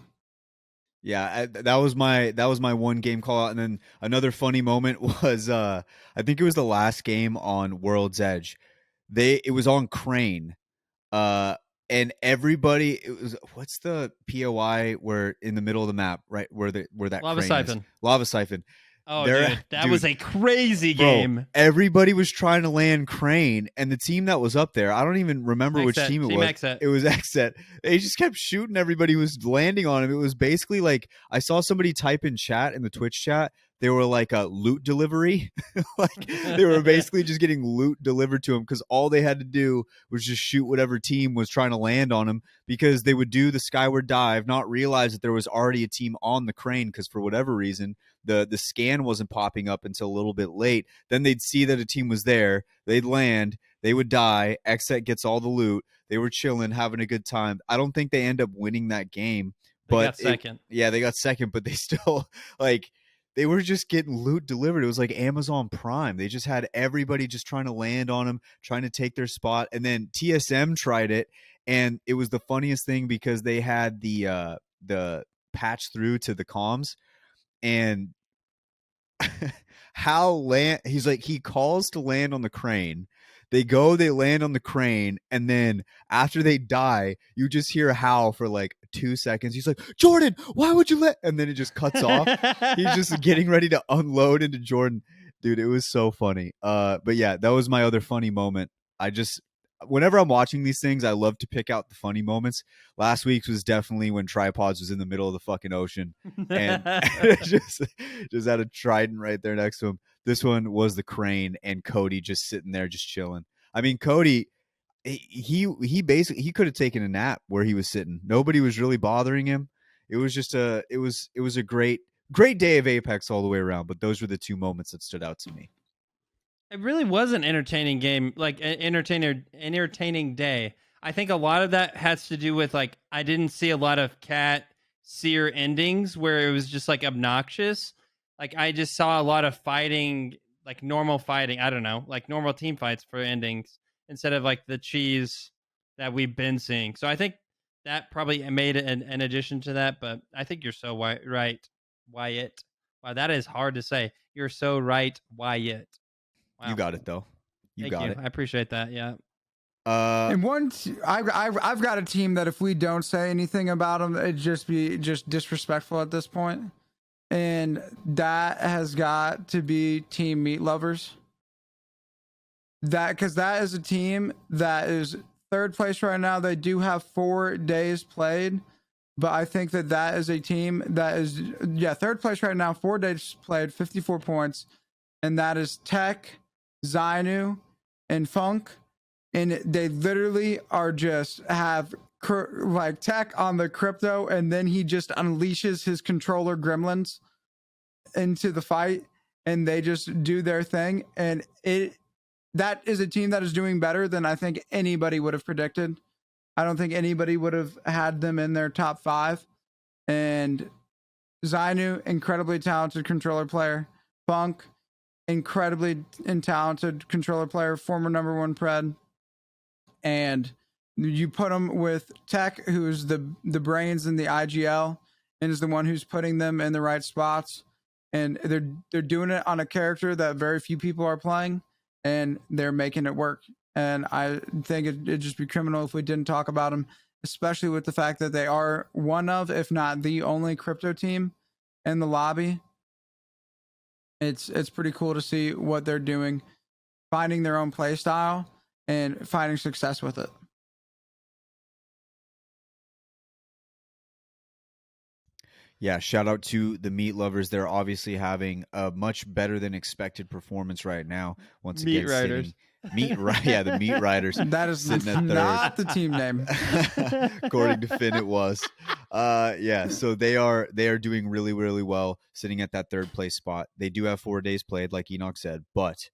Speaker 1: Yeah, that was my one game call out. And then another funny moment was I think it was the last game on World's Edge. It was on Crane. And everybody, it was, what's the POI where in the middle of the map, right where that
Speaker 3: Lava
Speaker 1: crane
Speaker 3: Siphon.
Speaker 1: is? Lava Siphon.
Speaker 3: Oh, dude, that was a crazy game.
Speaker 1: Everybody was trying to land Crane, and the team that was up there, I don't even remember which team it was.
Speaker 3: Exet.
Speaker 1: It was Exet. They just kept shooting everybody who was landing on him. It was basically like, I saw somebody type in chat, in the Twitch chat, they were like a loot delivery. Like, they were basically just getting loot delivered to them, because all they had to do was just shoot whatever team was trying to land on them, because they would do the skyward dive, not realize that there was already a team on the crane, because for whatever reason the scan wasn't popping up until a little bit late. Then they'd see that a team was there, they'd land, they would die, Exet gets all the loot, they were chilling, having a good time. I don't think they end up winning that game, but
Speaker 3: they got second.
Speaker 1: They got second, but they still, like, they were just getting loot delivered. It was like Amazon Prime. They just had everybody just trying to land on them, trying to take their spot. And then TSM tried it, and it was the funniest thing, because they had the patch through to the comms, and he's like, he calls to land on the crane. They land on the crane, and then after they die, you just hear Hal for like 2 seconds. He's like, Jordan, why would you let? And then it just cuts off. He's just getting ready to unload into Jordan. Dude, it was so funny. But yeah, that was my other funny moment. Whenever I'm watching these things, I love to pick out the funny moments. Last week's was definitely when Tripods was in the middle of the fucking ocean and just had a trident right there next to him. This one was the crane and Cody just sitting there, just chilling. I mean, Cody, he basically, he could have taken a nap where he was sitting. Nobody was really bothering him. It was just it was a great day of Apex all the way around. But those were the two moments that stood out to me.
Speaker 3: It really was an entertaining game, like an entertaining day. I think a lot of that has to do with, like, I didn't see a lot of cat seer endings where it was just like obnoxious. Like, I just saw a lot of fighting, like normal fighting. I don't know, like normal team fights for endings instead of like the cheese that we've been seeing. So I think that probably made an addition to that. But I think you're so right, Wyatt. Wow, that is hard to say. You're so right, Wyatt. Wow.
Speaker 1: You got it though.
Speaker 3: Thank you. I appreciate that. Yeah.
Speaker 2: And I've got a team that if we don't say anything about them, it'd just be disrespectful at this point, and that has got to be Team Meat Lovers. because that is a team that is third place right now. They do have 4 days played, but I think that is a team that is third place right now, 4 days played, 54 points, and that is Tech, Zainu, and Funk, and they literally are just have like Tech on the crypto, and then he just unleashes his controller gremlins into the fight, and they just do their thing, and that is a team that is doing better than I think anybody would have predicted. I don't think anybody would have had them in their top 5. And Zainu, incredibly talented controller player. Funk, incredibly talented controller player, former number 1 pred. And you put him with Tech, who's the brains in the IGL, and is the one who's putting them in the right spots. And they're doing it on a character that very few people are playing, and they're making it work. And I think it'd just be criminal if we didn't talk about them, especially with the fact that they are one of, if not the only crypto team in the lobby. It's pretty cool to see what they're doing, finding their own play style and finding success with it.
Speaker 1: Yeah, shout out to the meat lovers. They're obviously having a much better than expected performance right now. Once
Speaker 3: Meat
Speaker 1: again,
Speaker 3: Riders.
Speaker 1: the Meat Riders.
Speaker 2: That is
Speaker 1: sitting at
Speaker 2: not the team name.
Speaker 1: According to Finn, it was. So they are doing really, really well, sitting at that third place spot. They do have 4 days played, like Enoch said, but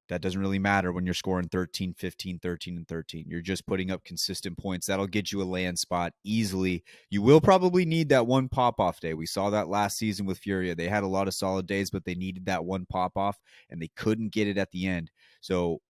Speaker 1: that doesn't really matter when you're scoring 13, 15, 13, and 13. You're just putting up consistent points. That'll get you a land spot easily. You will probably need that one pop-off day. We saw that last season with Furia. They had a lot of solid days, but they needed that one pop-off, and they couldn't get it at the end. So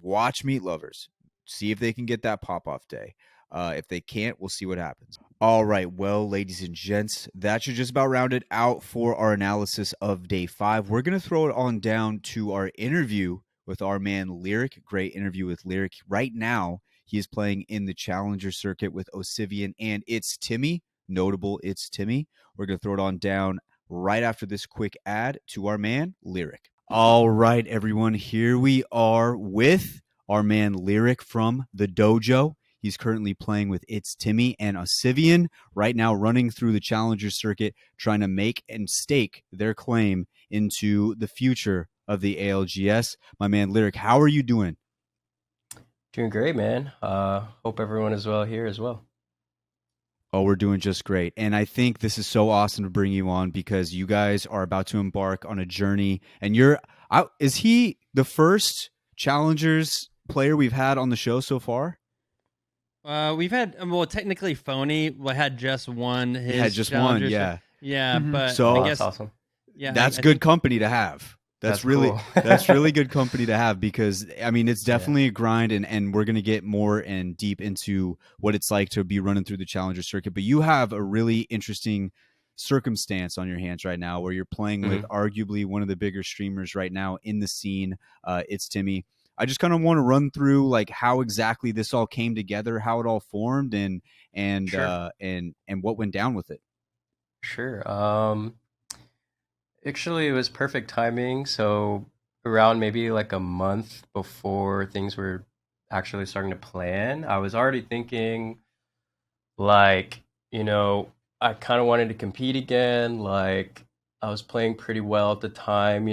Speaker 1: watch Meat Lovers. See if they can get that pop-off day. If they can't, we'll see what happens. All right, well, ladies and gents, that should just about round it out for our analysis of Day 5. We're going to throw it on down to our interview with our man Lyr1c. Great interview with Lyr1c. Right now, he is playing in the Challenger circuit with Osivien and iiTzTimmy. Notable iiTzTimmy. We're going to throw it on down right after this quick ad to our man Lyr1c. All right, everyone. Here we are with our man Lyr1c from the dojo. He's currently playing with iiTzTimmy and Osivien, right now running through the Challenger circuit, trying to make and stake their claim into the future of the ALGS. My man Lyr1c, how are you doing?
Speaker 4: Doing great, man. Hope everyone is well here as well.
Speaker 1: Oh, we're doing just great. And I think this is so awesome to bring you on because you guys are about to embark on a journey. And is he the first Challengers player we've had on the show so far?
Speaker 3: We've had technically Phony had just won his.
Speaker 1: He had just one, yeah.
Speaker 3: Yeah, but
Speaker 1: So
Speaker 3: I guess
Speaker 4: that's awesome.
Speaker 3: Yeah,
Speaker 1: that's
Speaker 3: I
Speaker 1: good
Speaker 3: think,
Speaker 1: company to have. That's really
Speaker 4: cool.
Speaker 1: That's really good company to have because I mean it's definitely a grind and we're gonna get more and deep into what it's like to be running through the Challenger circuit. But you have a really interesting circumstance on your hands right now where you're playing with arguably one of the bigger streamers right now in the scene, iiTzTimmy. I just kind of want to run through like how exactly this all came together, how it all formed, and
Speaker 4: Sure.
Speaker 1: and what went down with it.
Speaker 4: Sure. Actually, it was perfect timing. So around maybe like a month before things were actually starting to plan, I was already thinking like, I kind of wanted to compete again. Like I was playing pretty well at the time,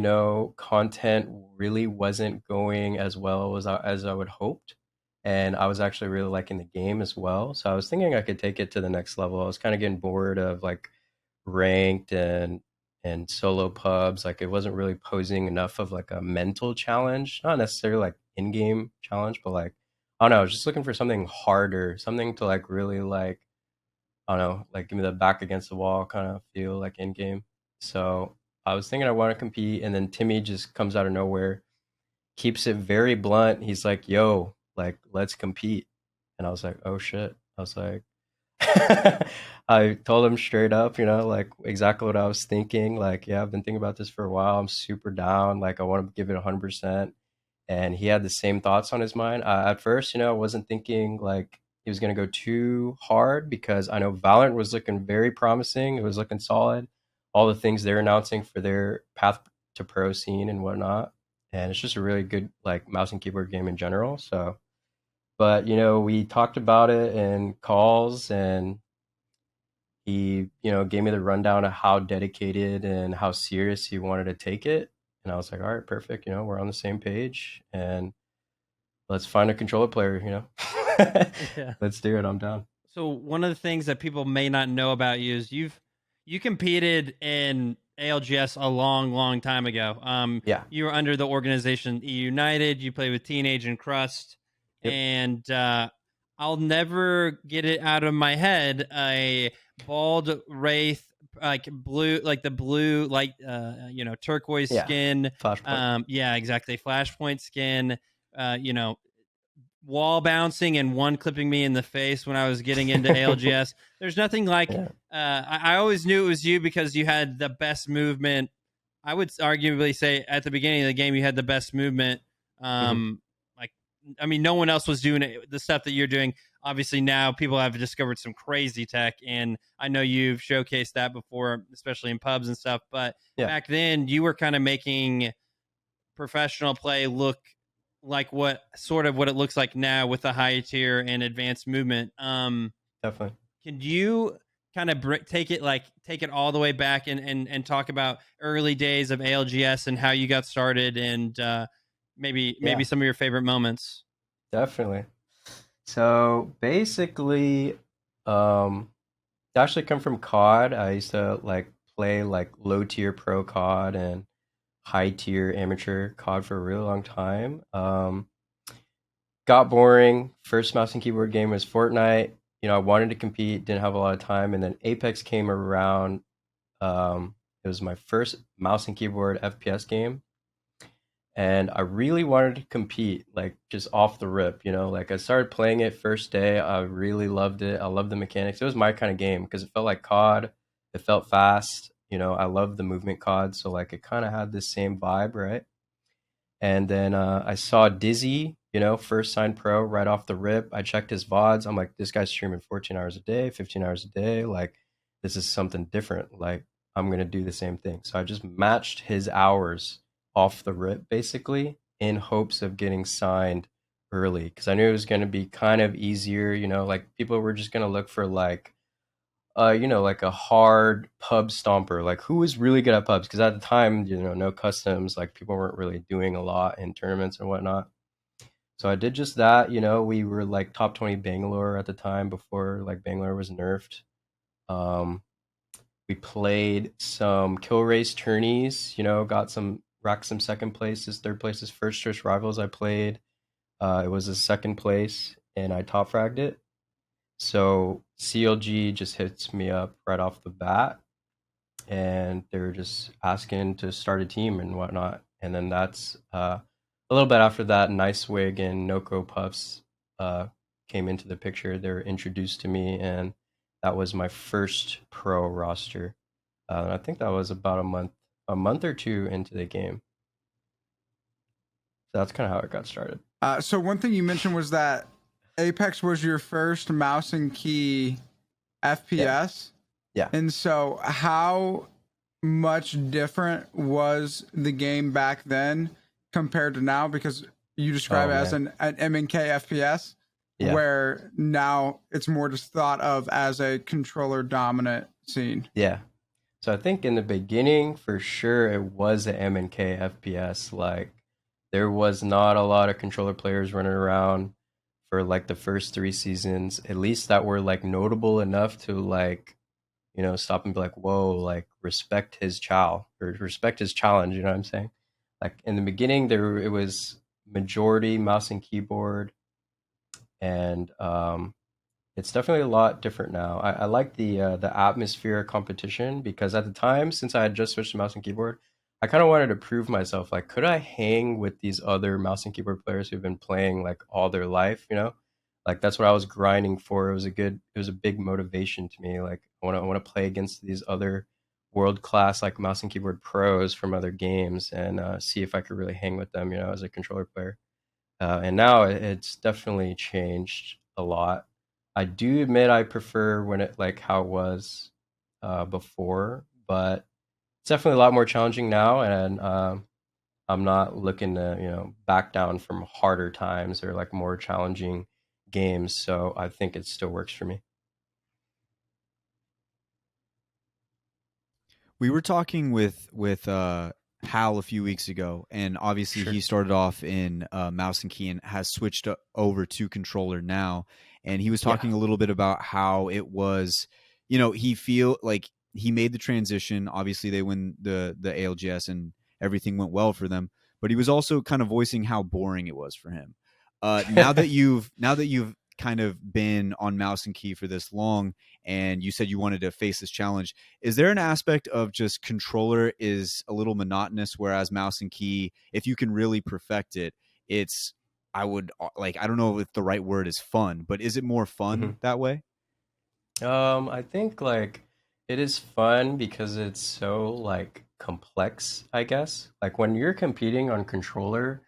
Speaker 4: content really wasn't going as well as I would hoped. And I was actually really liking the game as well. So I was thinking I could take it to the next level. I was kind of getting bored of like ranked and solo pubs. Like it wasn't really posing enough of like a mental challenge, not necessarily like in-game challenge, but like I don't know, I was just looking for something harder, something to like really like I don't know, like give me the back against the wall kind of feel like in game. So I was thinking I want to compete, and then Timmy just comes out of nowhere, keeps it very blunt. He's like, "Yo, like let's compete," and I was like, "Oh shit!" I was like, I told him straight up, like exactly what I was thinking. Like, yeah, I've been thinking about this for a while. I'm super down. Like, I want to give it 100%. And he had the same thoughts on his mind. At first, I wasn't thinking like he was going to go too hard because I know Valorant was looking very promising. It was looking solid. All the things they're announcing for their path to pro scene and whatnot. and it's just a really good like mouse and keyboard game in general. So, but you know, we talked about it in calls, and he, you know, gave me the rundown of how dedicated and how serious he wanted to take it. And I was like, all right, perfect. You know, we're on the same page, and let's find a controller player, you know.
Speaker 3: Yeah.
Speaker 4: Let's do it. I'm down.
Speaker 3: So one of the things that people may not know about you is you competed in ALGS a long time ago.
Speaker 4: Yeah.
Speaker 3: You were under the organization E United. You played with Teenage and Crust,
Speaker 4: Yep.
Speaker 3: and I'll never get it out of my head. A bald wraith, like blue, like the blue, like turquoise
Speaker 4: Yeah.
Speaker 3: skin.
Speaker 4: Flashpoint.
Speaker 3: Yeah, exactly, flashpoint skin. You know, wall bouncing and one clipping me in the face when I was getting into ALGS. There's nothing like.
Speaker 4: Yeah.
Speaker 3: I always knew it was you because you had the best movement. I would arguably say at the beginning of the game you had the best movement. Like, I mean, no one else was doing it, the stuff that you're doing. Obviously, now people have discovered some crazy tech, and I know you've showcased that before, especially in pubs and stuff. But
Speaker 4: Yeah.
Speaker 3: back then, you were kind of making professional play look like what it looks like now with the high tier and advanced movement.
Speaker 4: Definitely.
Speaker 3: Can you kind of take it all the way back and talk about early days of ALGS and how you got started, and maybe some of your favorite moments?
Speaker 4: Definitely. So basically, I actually come from COD. I used to like play like low tier pro COD and high tier amateur COD for a really long time. Got boring. First mouse and keyboard game was Fortnite. You know, I wanted to compete, didn't have a lot of time, and then Apex came around. It was my first mouse and keyboard FPS game, and I really wanted to compete, like just off the rip. You know, like I started playing it first day. I really loved it. I loved the mechanics. It was my kind of game because it felt like COD. It felt fast. You know, I loved the movement COD, so like it kind of had this same vibe, right? And then I saw Dizzy, you know, first signed pro right off the rip. I checked his VODs. I'm like, this guy's streaming 14 hours a day, 15 hours a day. Like, this is something different. Like, I'm going to do the same thing. So I just matched his hours off the rip, basically, in hopes of getting signed early. Because I knew it was going to be kind of easier. You know, like people were just going to look for like, you know, like a hard pub stomper, like who was really good at pubs? Because at the time, you know, no customs, like people weren't really doing a lot in tournaments and whatnot. So I did just that. You know, we were like top 20 Bangalore at the time before like Bangalore was nerfed. We played some kill race tourneys, you know, racked some second places, third places, first choice rivals I played. It was a second place and I top fragged it. So CLG just hits me up right off the bat, and they're just asking to start a team and whatnot. And then that's a little bit after that, Nicewig and Noko Puffs came into the picture. They were introduced to me, and that was my first pro roster. And I think that was about a month or two into the game. So that's kind of how it got started.
Speaker 2: So one thing you mentioned was that Apex was your first mouse and key FPS.
Speaker 4: Yeah.
Speaker 2: And so how much different was the game back then compared to now? Because you describe it as an MNK FPS, where now it's more just thought of as a controller dominant scene.
Speaker 4: Yeah. So I think in the beginning, for sure, it was an MNK FPS. Like, there was not a lot of controller players running around for like the first 3 seasons, at least that were like notable enough to like, you know, stop and be like, whoa, like respect his or respect his challenge. You know what I'm saying? Like in the beginning, it was majority mouse and keyboard, and it's definitely a lot different now. I like the atmosphere competition because at the time, since I had just switched to mouse and keyboard, I kind of wanted to prove myself. Like, could I hang with these other mouse and keyboard players who've been playing like all their life? You know, like that's what I was grinding for. It was a big motivation to me. Like, I want to play against these other world class like mouse and keyboard pros from other games and see if I could really hang with them. You know, as a controller player. And now it's definitely changed a lot. I do admit I prefer when it like how it was before, but it's definitely a lot more challenging now, and I'm not looking to, back down from harder times or like more challenging games. So I think it still works for me.
Speaker 1: We were talking with Hal a few weeks ago, and obviously
Speaker 4: Sure.
Speaker 1: he started off in mouse and key and has switched over to controller now. And he was
Speaker 4: Yeah.
Speaker 1: talking a little bit about how it was, he feel like he made the transition. Obviously, they win the ALGS and everything went well for them. But he was also kind of voicing how boring it was for him. Now that you've kind of been on mouse and key for this long, and you said you wanted to face this challenge, is there an aspect of just controller is a little monotonous, whereas mouse and key, if you can really perfect it, it's, I would like, I don't know if the right word is fun, but is it more fun that way?
Speaker 4: I think like it is fun because it's so like complex, I guess. Like when you're competing on controller,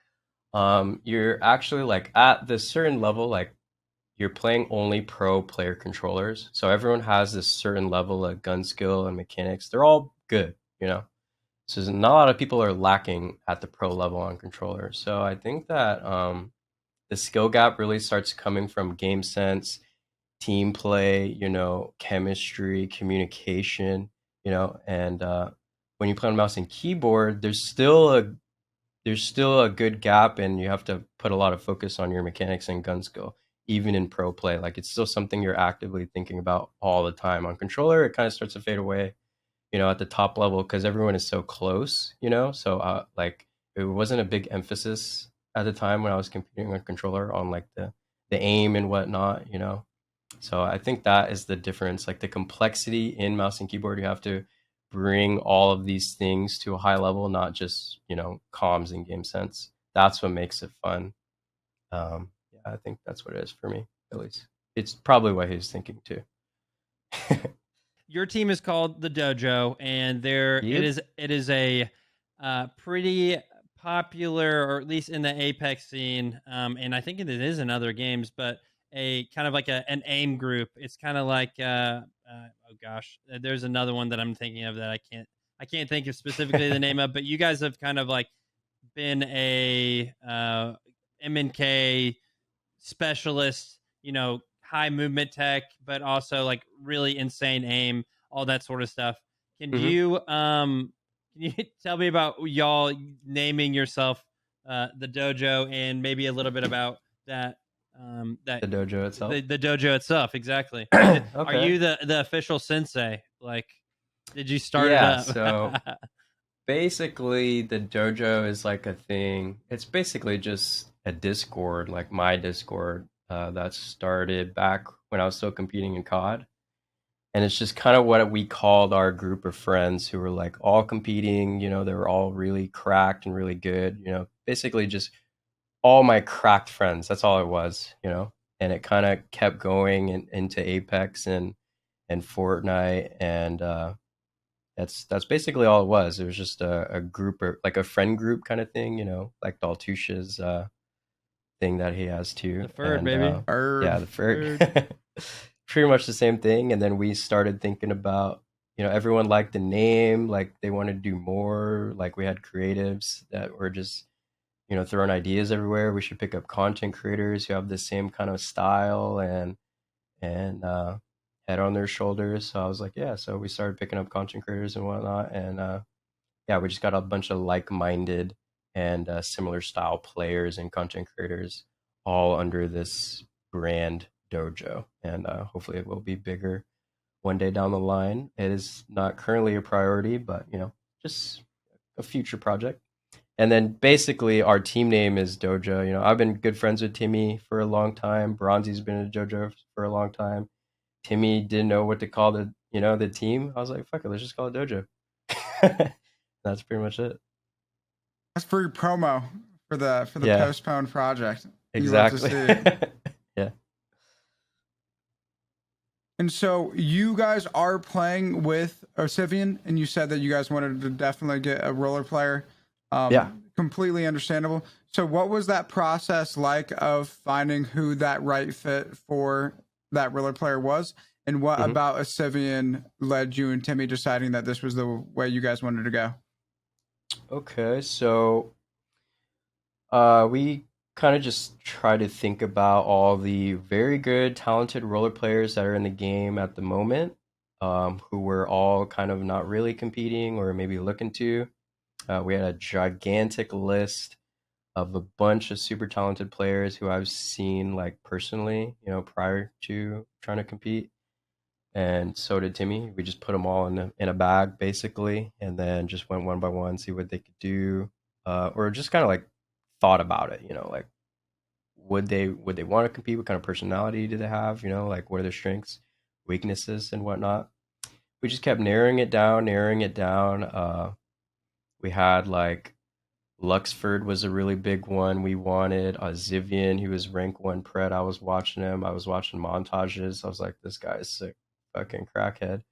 Speaker 4: you're actually like at this certain level, like you're playing only pro player controllers. So everyone has this certain level of gun skill and mechanics. They're all good. So not a lot of people are lacking at the pro level on controller. So I think that the skill gap really starts coming from game sense, team play, chemistry, communication, and when you play on mouse and keyboard, there's still a good gap, and you have to put a lot of focus on your mechanics and gun skill, even in pro play. Like it's still something you're actively thinking about all the time. On controller, it kind of starts to fade away, at the top level because everyone is so close. So like it wasn't a big emphasis at the time when I was competing on controller on like the aim and whatnot. So I think that is the difference. Like the complexity in mouse and keyboard, you have to bring all of these things to a high level, not just, comms and game sense. That's what makes it fun. Yeah, I think that's what it is for me, at least. It's probably what he's thinking too.
Speaker 3: Your team is called the Dojo, and it
Speaker 4: Yep.
Speaker 3: is a pretty popular, or at least in the Apex scene, and I think it is in other games, but a kind of like an aim group. It's kind of like oh gosh, there's another one that I'm thinking of that I can't think of specifically the name of, but you guys have kind of like been a M&K specialist, high movement tech, but also like really insane aim, all that sort of stuff. Can
Speaker 4: Mhm.
Speaker 3: you can you tell me about y'all naming yourself the dojo, and maybe a little bit about that
Speaker 4: The dojo itself.
Speaker 3: the dojo itself? Exactly. Are
Speaker 4: Okay.
Speaker 3: you the official sensei? Like, did you start it
Speaker 4: Yeah,
Speaker 3: up?
Speaker 4: so basically the dojo is like a thing. It's basically just a Discord, like my Discord, that started back when I was still competing in COD. And it's just kind of what we called our group of friends who were like all competing, they were all really cracked and really good, basically just all my cracked friends. That's all it was. And it kind of kept going into Apex and Fortnite, and that's basically all it was. It was just a group, or like a friend group kind of thing, like Daltush's thing that he has too.
Speaker 3: The Ferd,
Speaker 4: And
Speaker 3: baby.
Speaker 4: yeah, the Ferd. Pretty much the same thing. And then we started thinking about, everyone liked the name, like they wanted to do more. Like we had creatives that were just, throwing ideas everywhere. We should pick up content creators who have the same kind of style and head on their shoulders. So I was like, yeah. So we started picking up content creators and whatnot, and yeah, we just got a bunch of like-minded and similar style players and content creators all under this brand dojo, and hopefully it will be bigger one day down the line. It is not currently a priority, but just a future project. And then basically our team name is Dojo. I've been good friends with Timmy for a long time. Bronzy's been in Dojo for a long time. Timmy didn't know what to call the team. I was like, fuck it, let's just call it Dojo. That's pretty much it.
Speaker 2: That's free promo for the
Speaker 4: Yeah,
Speaker 2: postponed project. You love to
Speaker 4: exactly.
Speaker 2: see it.
Speaker 4: Yeah.
Speaker 2: And so you guys are playing with Osivien, and you said that you guys wanted to definitely get a roller player.
Speaker 4: Yeah.
Speaker 2: Completely understandable. So what was that process like of finding who that right fit for that roller player was? And what
Speaker 4: Mhm.
Speaker 2: about Osivien led you and Timmy deciding that this was the way you guys wanted to go?
Speaker 4: Okay, so We kind of just try to think about all the very good, talented roller players that are in the game at the moment, who were all kind of not really competing or maybe looking to. We had a gigantic list of a bunch of super talented players who I've seen like personally, prior to trying to compete. And so did Timmy. We just put them all in a bag basically, and then just went one by one, see what they could do, or just kind of like thought about it. Like would they want to compete? What kind of personality do they have? Like what are their strengths, weaknesses, and whatnot. We just kept narrowing it down, narrowing it down. We had like Luxford was a really big one. We wanted Osivien. He was rank one pred. I was watching him. I was watching montages. I was like, this guy is sick, fucking crackhead.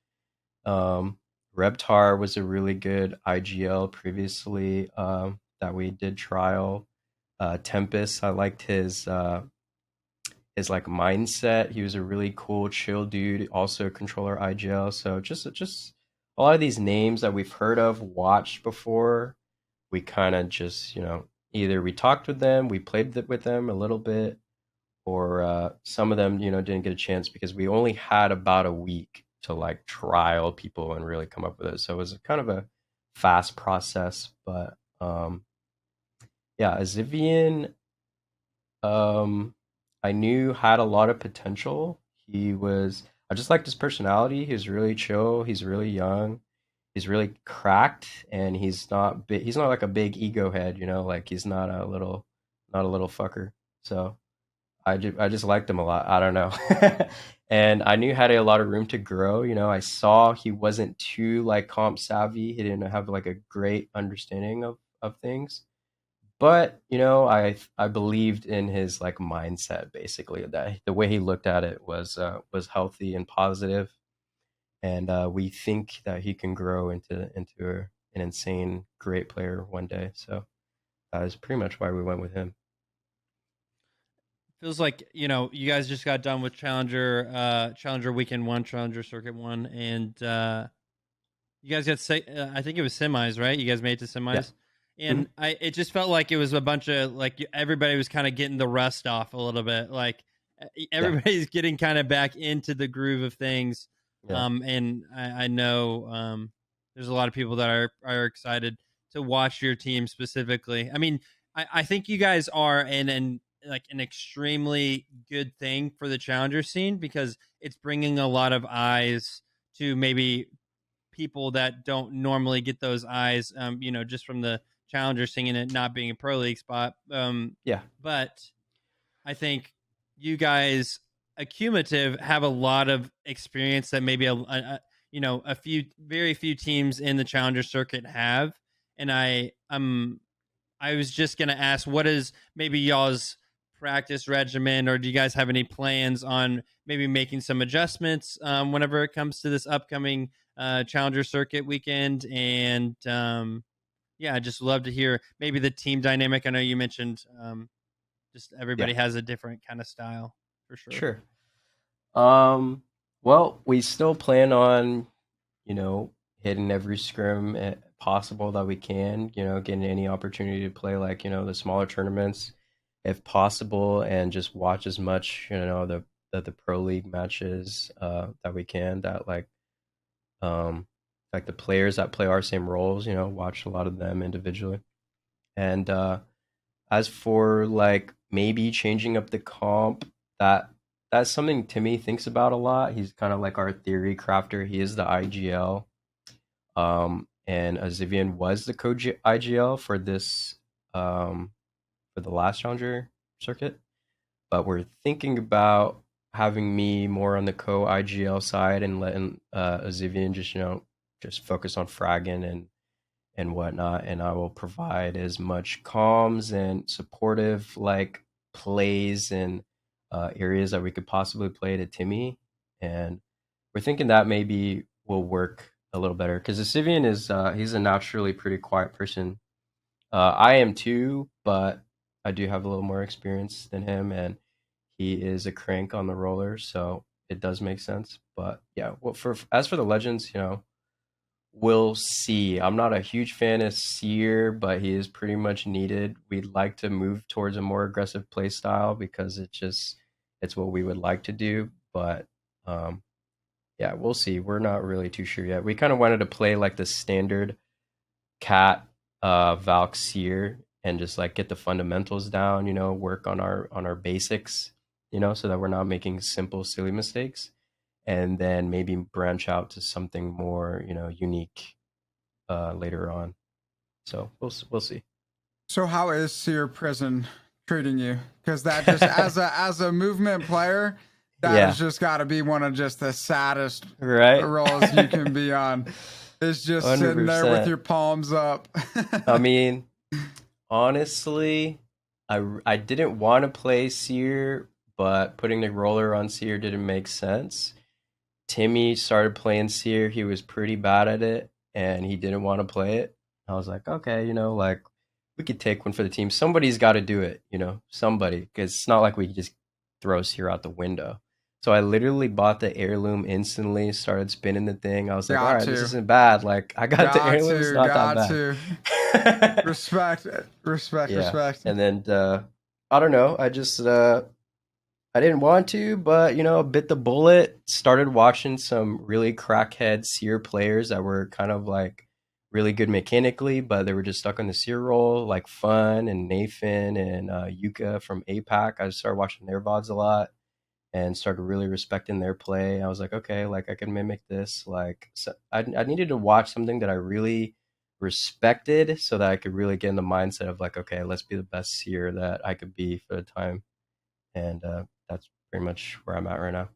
Speaker 4: Reptar was a really good IGL previously, that we did trial. Tempest, I liked his like mindset. He was a really cool, chill dude. Also controller IGL. So just a lot of these names that we've heard of, watched before. We kind of just either we talked with them, we played with them a little bit, or some of them didn't get a chance because we only had about a week to like trial people and really come up with it. So it was kind of a fast process, but yeah, Azivian, I knew had a lot of potential. I just liked his personality. He was really chill. He's really young. He's really cracked, and he's not big. He's not like a big ego head, like he's not a little fucker. So I just liked him a lot. I don't know. And I knew had a lot of room to grow. I saw he wasn't too like comp savvy. He didn't have like a great understanding of things. But, I believed in his like mindset basically, that the way he looked at it was healthy and positive, and we think that he can grow into an insane great player one day. So that is pretty much why we went with him.
Speaker 3: Feels like you guys just got done with Challenger Weekend 1, Challenger Circuit 1, and you guys got I think it was semis, right? You guys made it to
Speaker 4: Yeah.
Speaker 3: semis. And it just felt like it was a bunch of like everybody was kind of getting the rust off a little bit. Like everybody's getting kind of back into the groove of things.
Speaker 4: Yeah.
Speaker 3: And I know there's a lot of people that are excited to watch your team specifically. I mean, I think you guys are in like an extremely good thing for the challenger scene because it's bringing a lot of eyes to maybe people that don't normally get those eyes, just from the challenger scene and it not being a pro league spot.
Speaker 4: Yeah.
Speaker 3: But I think you guys accumulative have a lot of experience that maybe a few very few teams in the challenger circuit have. And I was just gonna ask, what is maybe y'all's practice regimen, or do you guys have any plans on maybe making some adjustments whenever it comes to this upcoming Challenger Circuit weekend? And yeah, I just love to hear maybe the team dynamic. I know you mentioned just everybody has a different kind of style for sure.
Speaker 4: Sure. Well, we still plan on, hitting every scrim possible that we can, getting any opportunity to play like, the smaller tournaments if possible, and just watch as much, the pro league matches that we can, that like the players that play our same roles, watch a lot of them individually. And as for like maybe changing up the comp, that's something Timmy thinks about a lot. He's kind of like our theory crafter. He is the IGL. And Osivien was the IGL for this for the last challenger circuit. But we're thinking about having me more on the co-IGL side and letting Osivien just focus on fragging and whatnot, and I will provide as much comms and supportive like plays and areas that we could possibly play to Timmy. And we're thinking that maybe will work a little better because Osivien is he's a naturally pretty quiet person. I am too, but I do have a little more experience than him, and he is a crank on the roller, so it does make sense. But yeah, well, as for the legends, we'll see. I'm not a huge fan of Seer, but he is pretty much needed. We'd like to move towards a more aggressive play style because it's what we would like to do. But yeah, we'll see. We're not really too sure yet. We kind of wanted to play like the standard Cat Valk Seer and just like get the fundamentals down, work on our basics, so that we're not making simple, silly mistakes, and then maybe branch out to something more, unique later on. So we'll see.
Speaker 2: So how is Seer Prison treating you? Because that just as a movement player, that
Speaker 4: Yeah.
Speaker 2: has just got to be one of just the saddest
Speaker 4: Right?
Speaker 2: roles you can be on. It's just sitting there with
Speaker 4: 100%.
Speaker 2: your palms up.
Speaker 4: I mean, honestly, I didn't want to play Seer, but putting the roller on Seer didn't make sense. Timmy started playing Seer. He was pretty bad at it, and he didn't want to play it. I was like, okay, like we could take one for the team. Somebody's got to do it, somebody, because it's not like we could just throw Seer out the window. So I literally bought the heirloom instantly, started spinning the thing. I was like, all right, this isn't bad. Like, I got the heirloom, it's not that bad.
Speaker 2: Respect.
Speaker 4: Yeah. And then, I don't know, I just, I didn't want to, but, bit the bullet, started watching some really crackhead Seer players that were kind of like really good mechanically, but they were just stuck on the Seer role, like Fun and Nathan and Yuka from APAC. I just started watching their VODs a lot and started really respecting their play. I was like, okay, like I can mimic this. Like, so I needed to watch something that I really respected so that I could really get in the mindset of like, okay, let's be the best Seer that I could be for the time. And that's pretty much where I'm at right now.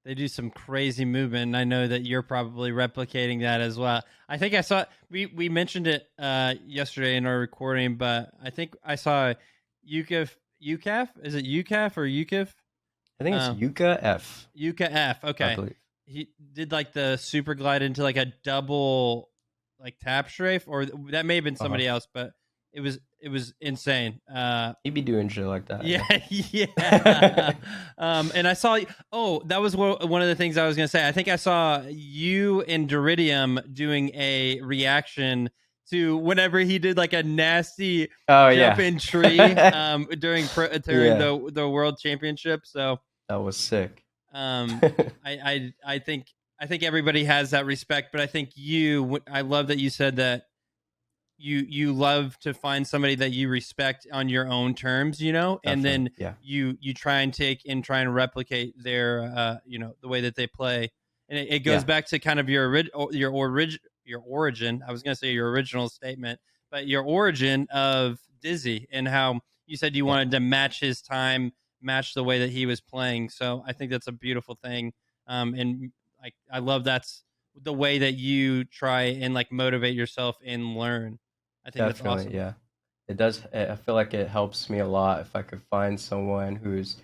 Speaker 3: They do some crazy movement, and I know that you're probably replicating that as well. I think I saw we mentioned it yesterday in our recording, but I think I saw UCAF. Is it UCAF or UCAF?
Speaker 4: I think it's Yuka F.
Speaker 3: Yuka F. Okay, he did like the super glide into like a double like tap strafe, or that may have been somebody else, but it was insane.
Speaker 4: He'd be doing shit like that.
Speaker 3: Yeah, yeah. And I saw. Oh, that was one of the things I was gonna say. I think I saw you and Doridium doing a reaction to whenever he did like a nasty jump in tree during the World Championship. So
Speaker 4: that was sick.
Speaker 3: I think everybody has that respect, but I think I love that you said that you love to find somebody that you respect on your own terms, and then you try and replicate their the way that they play, and it goes back to kind of your origin. I was going to say your original statement, but your origin of Dizzy and how you said you wanted to match his time, match the way that he was playing. So I think that's a beautiful thing. And I love that's the way that you try and like motivate yourself and learn. I think
Speaker 4: Definitely,
Speaker 3: that's awesome.
Speaker 4: Yeah. It does. I feel like it helps me a lot if I could find someone who's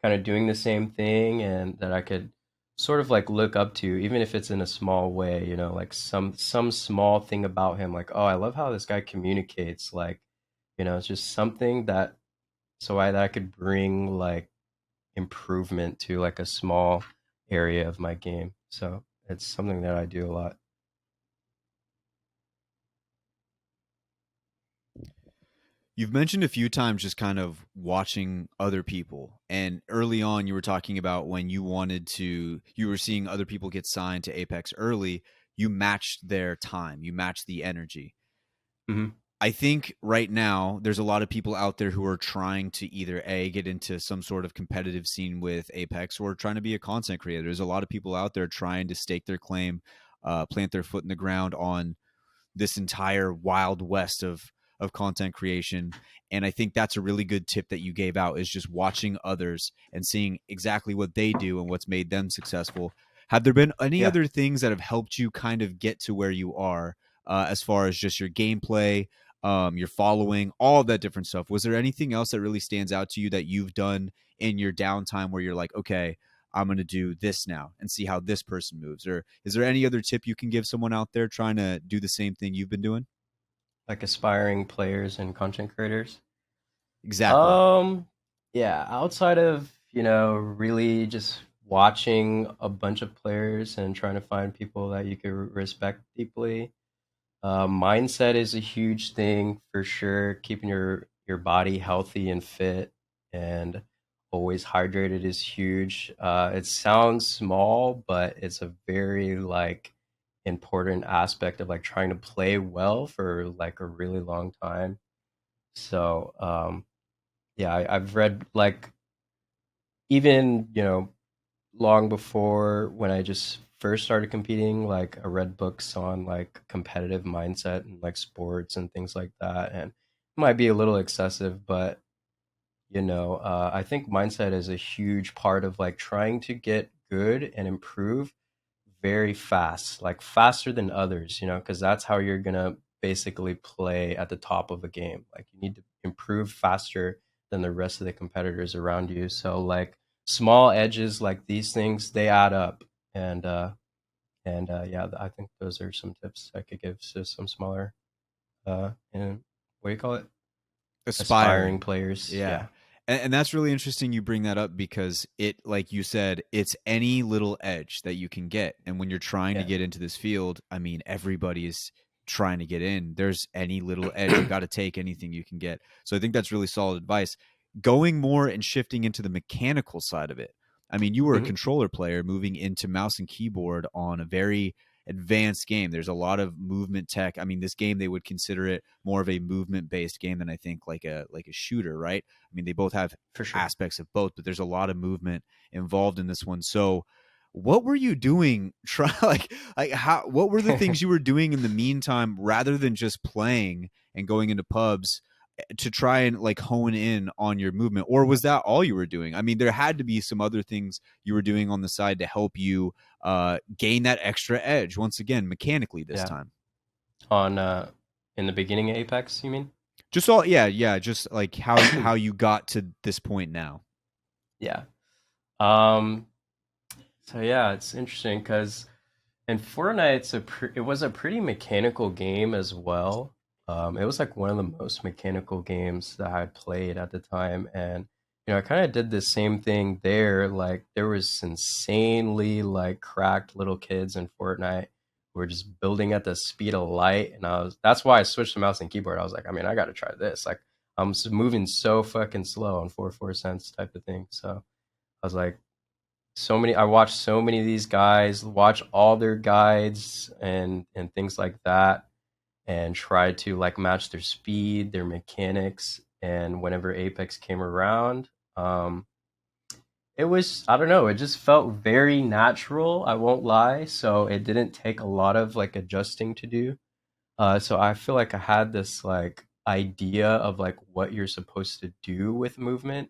Speaker 4: kind of doing the same thing and that I could sort of like look up to, even if it's in a small way, like some small thing about him, like, oh, I love how this guy communicates, like, it's just something that I could bring like improvement to like a small area of my game. So it's something that I do a lot.
Speaker 1: You've mentioned a few times just kind of watching other people. And early on, you were talking about when you were seeing other people get signed to Apex early, you matched their time, you matched the energy.
Speaker 4: Mm-hmm.
Speaker 1: I think right now, there's a lot of people out there who are trying to either get into some sort of competitive scene with Apex or trying to be a content creator. There's a lot of people out there trying to stake their claim, plant their foot in the ground on this entire wild west of content creation. And I think that's a really good tip that you gave out, is just watching others and seeing exactly what they do and what's made them successful. Have there been any other things that have helped you kind of get to where you are, as far as just your gameplay, your following, all of that different stuff? Was there anything else that really stands out to you that you've done in your downtime where you're like, okay, I'm going to do this now and see how this person moves? Or is there any other tip you can give someone out there trying to do the same thing you've been doing?
Speaker 4: Like aspiring players and content creators?
Speaker 1: Exactly.
Speaker 4: Yeah, outside of, really just watching a bunch of players and trying to find people that you could respect deeply. Mindset is a huge thing for sure. Keeping your body healthy and fit and always hydrated is huge. It sounds small, but it's a very like important aspect of like trying to play well for like a really long time. So yeah, I've read like even long before when I just first started competing, like I read books on like competitive mindset and like sports and things like that. And it might be a little excessive, but I think mindset is a huge part of like trying to get good and improve very fast, like faster than others, because that's how you're gonna basically play at the top of a game. Like you need to improve faster than the rest of the competitors around you. So like small edges like these things, they add up. And yeah, I think those are some tips I could give to some smaller and what do you call it? Aspiring players.
Speaker 1: Yeah. And that's really interesting you bring that up because it, like you said, it's any little edge that you can get. And when you're trying to
Speaker 4: Yeah.
Speaker 1: get into this field, I mean, everybody is trying to get in. There's any little edge. You got to take anything you can get. So I think that's really solid advice. Going more and shifting into the mechanical side of it. I mean, you were a controller player moving into mouse and keyboard on a very advanced game. There's a lot of movement tech. I mean, this game, they would consider it more of a movement based game than I think like a shooter, right? I mean, they both have
Speaker 4: For sure.
Speaker 1: aspects of both, but there's a lot of movement involved in this one. So what were you doing what were the things you were doing in the meantime rather than just playing and going into pubs to try and like hone in on your movement? Or was that all you were doing? I mean, there had to be some other things you were doing on the side to help you gain that extra edge once again mechanically this time.
Speaker 4: On in the beginning of Apex, you mean?
Speaker 1: Just all just like how you got to this point now.
Speaker 4: Yeah. So yeah, it's interesting because in Fortnite, it was a pretty mechanical game as well. It was like one of the most mechanical games that I played at the time, and I kind of did the same thing there. Like there was insanely like cracked little kids in Fortnite who were just building at the speed of light, and that's why I switched to mouse and keyboard. I was like, I mean, I got to try this. Like I'm moving so fucking slow on 4:4 type of thing. So I was like, I watched so many of these guys, watch all their guides and things like that, and try to like match their speed, their mechanics. And whenever Apex came around, it was, I don't know, it just felt very natural, I won't lie. So it didn't take a lot of like adjusting to do. So I feel like I had this like idea of like what you're supposed to do with movement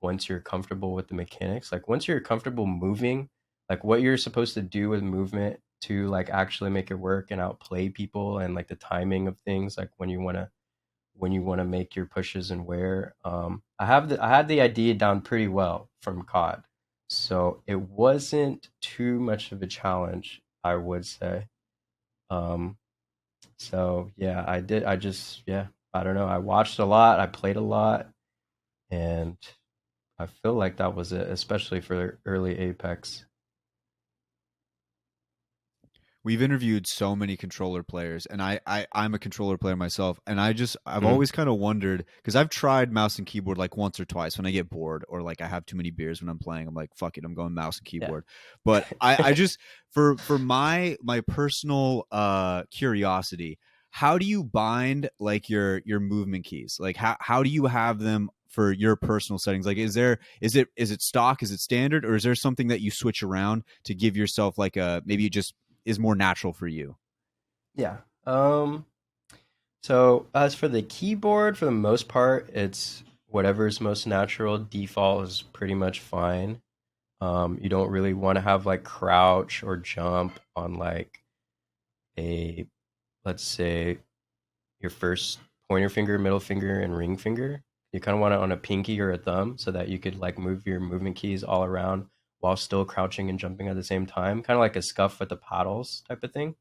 Speaker 4: once you're comfortable with the mechanics. Like once you're comfortable moving, like what you're supposed to do with movement to like actually make it work and outplay people, and like the timing of things, like when you want to make your pushes and where. I had the idea down pretty well from COD, so it wasn't too much of a challenge, I would say. So yeah, I don't know. I watched a lot, I played a lot, and I feel like that was it, especially for early Apex.
Speaker 1: We've interviewed so many controller players, and I'm a controller player myself, and I've always kind of wondered because I've tried mouse and keyboard like once or twice when I get bored or like I have too many beers when I'm playing. I'm like, fuck it, I'm going mouse and keyboard. Yeah. But I just for my personal curiosity, how do you bind like your movement keys? Like how do you have them for your personal settings? Like is it stock, is it standard, or is there something that you switch around to give yourself like a maybe you just is more natural for you?
Speaker 4: Yeah. So as for the keyboard, for the most part, it's whatever is most natural. Default is pretty much fine. You don't really want to have like crouch or jump on like let's say your first pointer finger, middle finger, and ring finger. You kind of want it on a pinky or a thumb so that you could like move your movement keys all around while still crouching and jumping at the same time, kind of like a scuff with the paddles type of thing.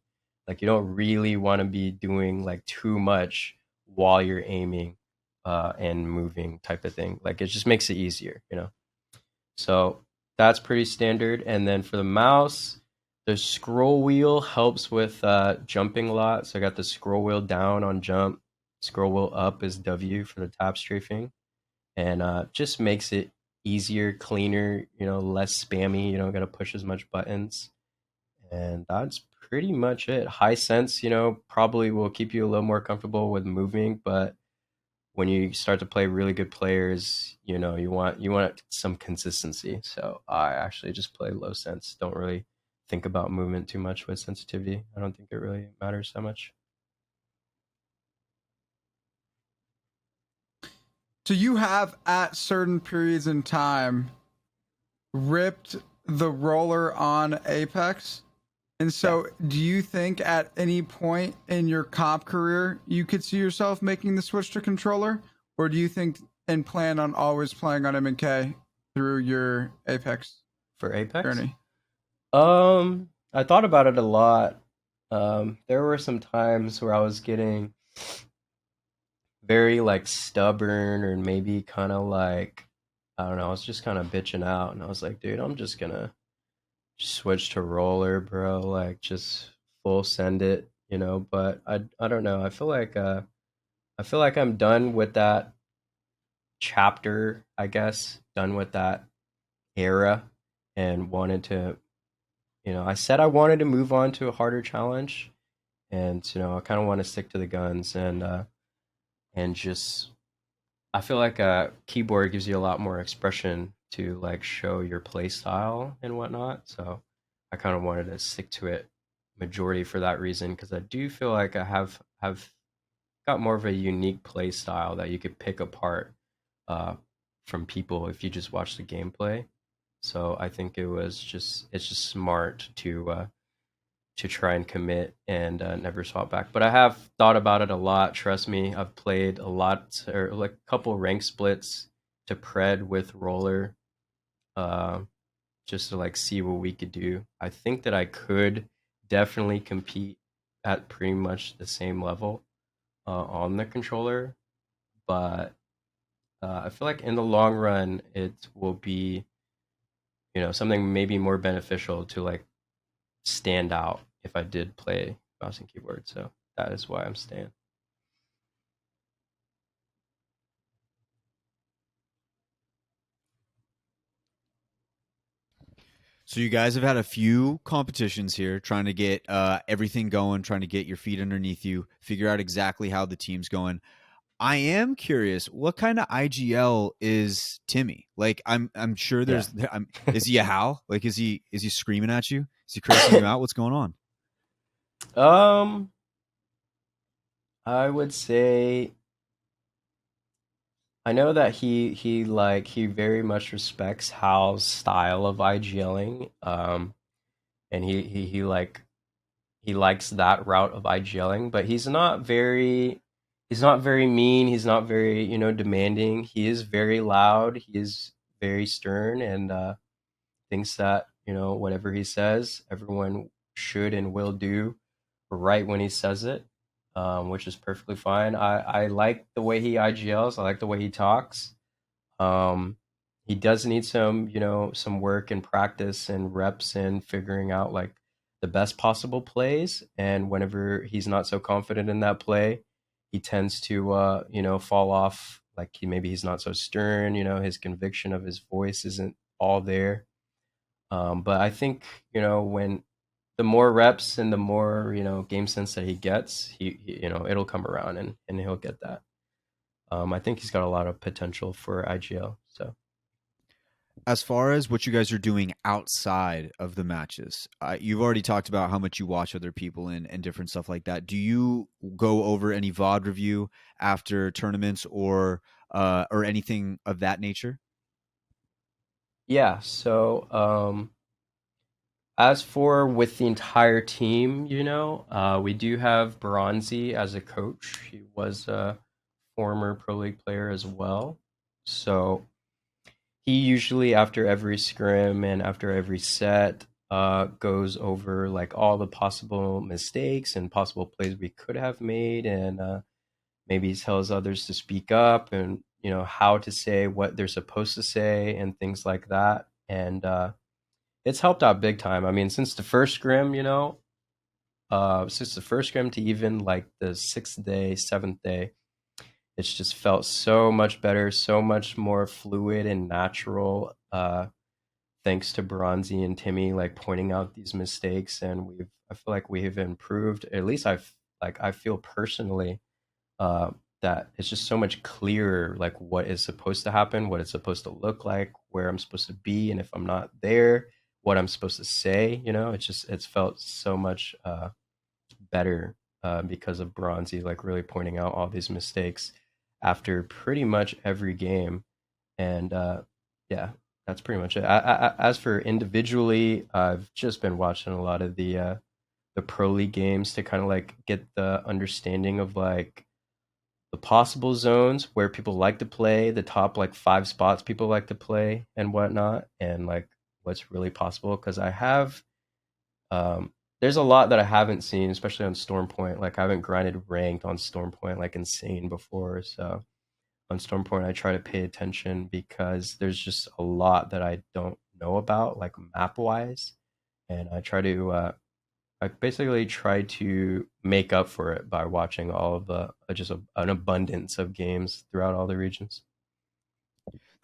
Speaker 4: Like you don't really want to be doing like too much while you're aiming and moving type of thing. Like it just makes it easier. So that's pretty standard. And then for the mouse, the scroll wheel helps with jumping a lot. So I got the scroll wheel down on jump, scroll wheel up is W for the tap strafing, and just makes it easier, cleaner, less spammy. You don't got to push as much buttons. And that's pretty much it. High sense, probably will keep you a little more comfortable with moving, but when you start to play really good players, you want some consistency. So I actually just play low sense. Don't really think about movement too much with sensitivity. I don't think it really matters that much.
Speaker 2: So you have at certain periods in time ripped the roller on Apex. And so do you think at any point in your comp career you could see yourself making the switch to controller? Or do you think and plan on always playing on M&K through your Apex
Speaker 4: For Apex?
Speaker 2: journey?
Speaker 4: I thought about it a lot. There were some times where I was getting very like stubborn, or maybe kind of like, I don't know, I was just kind of bitching out, and I was like, dude, I'm just gonna switch to roller, bro, like just full send it, but I don't know. I feel like I'm done with that chapter, I guess, done with that era, and wanted to, I said I wanted to move on to a harder challenge, and I kind of want to stick to the guns, and just, I feel like a keyboard gives you a lot more expression to like show your play style and whatnot. So I kind of wanted to stick to it majority for that reason, because I do feel like I have got more of a unique play style that you could pick apart from people if you just watch the gameplay. So I think it's just smart to try and commit and never swap back. But I have thought about it a lot. Trust me, I've played a lot, or like a couple rank splits to pred with roller, just to like see what we could do. I think that I could definitely compete at pretty much the same level on the controller, but I feel like in the long run it will be, something maybe more beneficial to like stand out if I did play mouse and keyboard. So that is why I'm staying.
Speaker 1: So you guys have had a few competitions here, trying to get everything going, trying to get your feet underneath you, figure out exactly how the team's going. I am curious, what kind of IGL is Timmy? Like, I'm sure there's.
Speaker 4: Yeah.
Speaker 1: Is he a howl? Like, is he screaming at you? Is he cursing you out? What's going on?
Speaker 4: I would say I know that he very much respects Hal's style of IGLing, and he likes that route of IGLing, but he's not very mean. He's not very demanding. He is very loud. He is very stern, and thinks that whatever he says, everyone should and will do right when he says it, which is perfectly fine. I like the way he IGLs. I like the way he talks. He does need some work and practice and reps and figuring out like the best possible plays. And whenever he's not so confident in that play, he tends to fall off. Like he's not so stern. His conviction of his voice isn't all there. But I think when the more reps and the more game sense that he gets, he it'll come around, and he'll get that. I think he's got a lot of potential for IGL. So
Speaker 1: As far as what you guys are doing outside of the matches, you've already talked about how much you watch other people and different stuff like that. Do you go over any VOD review after tournaments or anything of that nature?
Speaker 4: yeah, so as for with the entire team, we do have Bronzy as a coach. He was a former Pro League player as well. So he usually, after every scrim and after every set, goes over like all the possible mistakes and possible plays we could have made, and maybe tells others to speak up, and how to say what they're supposed to say and things like that. and it's helped out big time. I mean, since the first scrim, since the first scrim to even like the 6th day, 7th day, it's just felt so much better, so much more fluid and natural. Thanks to Bronzy and Timmy like pointing out these mistakes, and I feel like we have improved. At least I feel personally that it's just so much clearer, like what is supposed to happen, what it's supposed to look like, where I'm supposed to be, and if I'm not there, what I'm supposed to say. It's felt so much better because of Bronzy like really pointing out all these mistakes after pretty much every game. And yeah, that's pretty much it. As for individually, I've just been watching a lot of the pro league games to kind of like get the understanding of like the possible zones where people like to play, the top like 5 spots people like to play and whatnot, and like what's really possible. Because I have there's a lot that I haven't seen, especially on Stormpoint. Like I haven't grinded ranked on Stormpoint like insane before, so on Stormpoint I try to pay attention because there's just a lot that I don't know about, like map wise, and I basically try to make up for it by watching all of the an abundance of games throughout all the regions.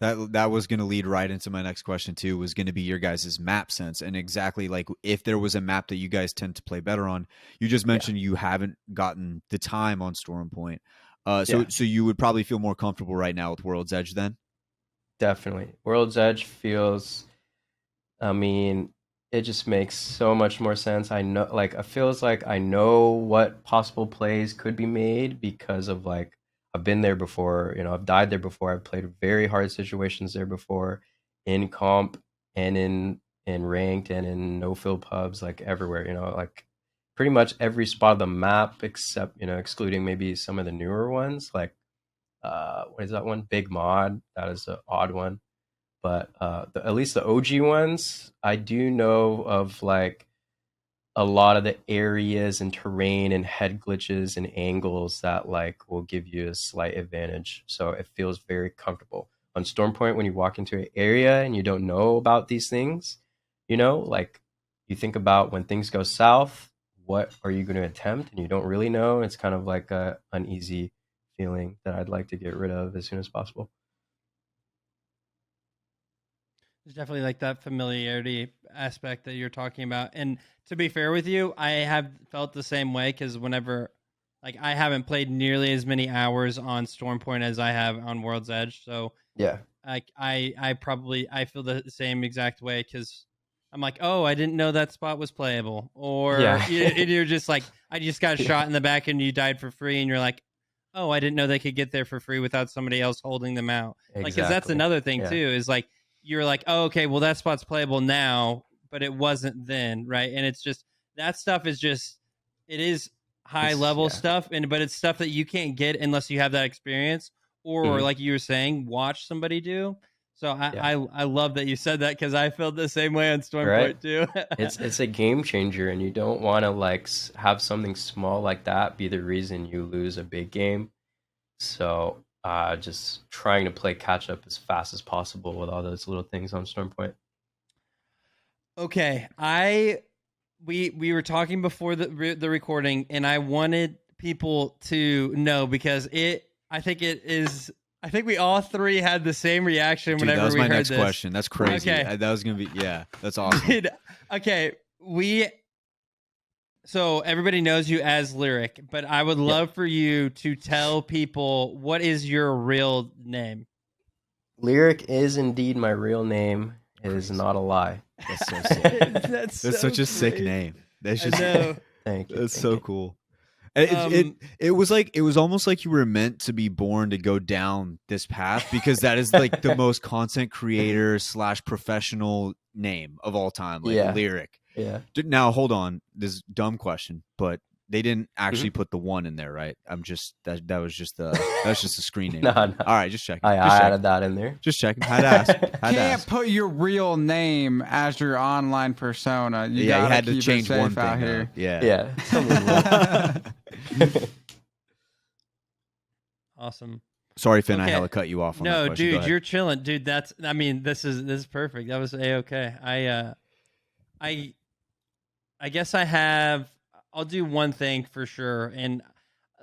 Speaker 1: That was going to lead right into my next question too, was going to be your guys' map sense, and exactly like if there was a map that you guys tend to play better on. You just mentioned you haven't gotten the time on Stormpoint. So you would probably feel more comfortable right now with World's Edge then?
Speaker 4: Definitely. World's Edge feels, I mean, it just makes so much more sense. I know, like, it feels like I know what possible plays could be made because of like I've been there before. I've died there before. I've played very hard situations there before, in comp and in ranked and in no fill pubs, like everywhere. Like pretty much every spot of the map except excluding maybe some of the newer ones. Like what is that one? Big Mod. That is an odd one. But at least the OG ones, I do know of like a lot of the areas and terrain and head glitches and angles that like will give you a slight advantage. So it feels very comfortable. On Stormpoint, when you walk into an area and you don't know about these things, like you think about when things go south, what are you going to attempt? And you don't really know. It's kind of like a uneasy feeling that I'd like to get rid of as soon as possible.
Speaker 3: There's definitely like that familiarity aspect that you're talking about. And to be fair with you, I have felt the same way because whenever, like, I haven't played nearly as many hours on Stormpoint as I have on World's Edge. So
Speaker 4: yeah,
Speaker 3: I feel the same exact way because I'm like, oh, I didn't know that spot was playable. Or you're just like, I just got shot in the back and you died for free. And you're like, oh, I didn't know they could get there for free without somebody else holding them out.
Speaker 4: Exactly.
Speaker 3: Like, because that's another thing too, is like, you're like, oh, okay, well, that spot's playable now, but it wasn't then, right? And it's just, that stuff is just, it is high level stuff, but it's stuff that you can't get unless you have that experience or like you were saying, watch somebody do. So I love that you said that because I felt the same way on Stormpoint too.
Speaker 4: It's a game changer, and you don't want to like have something small like that be the reason you lose a big game. So just trying to play catch up as fast as possible with all those little things on Stormpoint.
Speaker 3: Okay, we were talking before the recording, and I wanted people to know because I think we all three had the same reaction. Dude, whenever
Speaker 1: that was
Speaker 3: we
Speaker 1: my
Speaker 3: heard
Speaker 1: next
Speaker 3: this.
Speaker 1: question. That's crazy.
Speaker 3: Okay.
Speaker 1: That was gonna be that's awesome.
Speaker 3: Dude, okay, so everybody knows you as Lyr1c, but I would love for you to tell people what is your real name.
Speaker 4: Lyr1c is indeed my real name. It is not a lie.
Speaker 1: That's so sick. That's such a sick name. That's just
Speaker 4: thank you.
Speaker 1: That's so cool. It was almost like you were meant to be born to go down this path because that is like the most content creator / professional name of all time, like Lyr1c.
Speaker 4: Yeah.
Speaker 1: Now hold on, this dumb question, but they didn't actually put the 1 in there, right? I'm just that was just a screen name.
Speaker 4: No.
Speaker 1: All right, just checking.
Speaker 4: I added that in there.
Speaker 1: Just checking. Had to ask.
Speaker 2: Can't put your real name as your online persona. You
Speaker 1: had to change one thing
Speaker 2: out here.
Speaker 3: Awesome.
Speaker 1: Sorry, Finn, I
Speaker 3: Okay.
Speaker 1: hella cut you off on that
Speaker 3: No,
Speaker 1: question. Go
Speaker 3: dude,
Speaker 1: ahead.
Speaker 3: you're chilling, dude. This is perfect. That was okay. I guess I'll do one thing for sure, and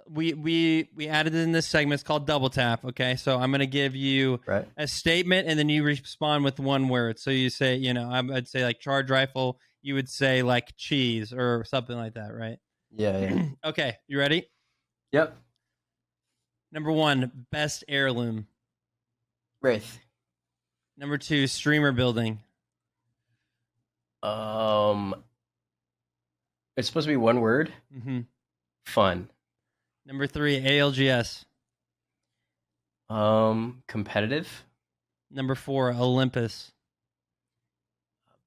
Speaker 3: we added in this segment. It's called Double Tap. Okay, so I'm gonna give you
Speaker 4: Right.
Speaker 3: a statement, and then you respond with one word. So you say, I'd say like charge rifle. You would say like cheese or something like that, right?
Speaker 4: Yeah.
Speaker 3: Okay, you ready?
Speaker 4: Yep.
Speaker 3: Number 1, best heirloom.
Speaker 4: Wraith.
Speaker 3: Number 2, streamer building.
Speaker 4: It's supposed to be one word.
Speaker 3: Mm-hmm.
Speaker 4: Fun.
Speaker 3: Number 3, ALGS.
Speaker 4: Competitive.
Speaker 3: Number 4, Olympus.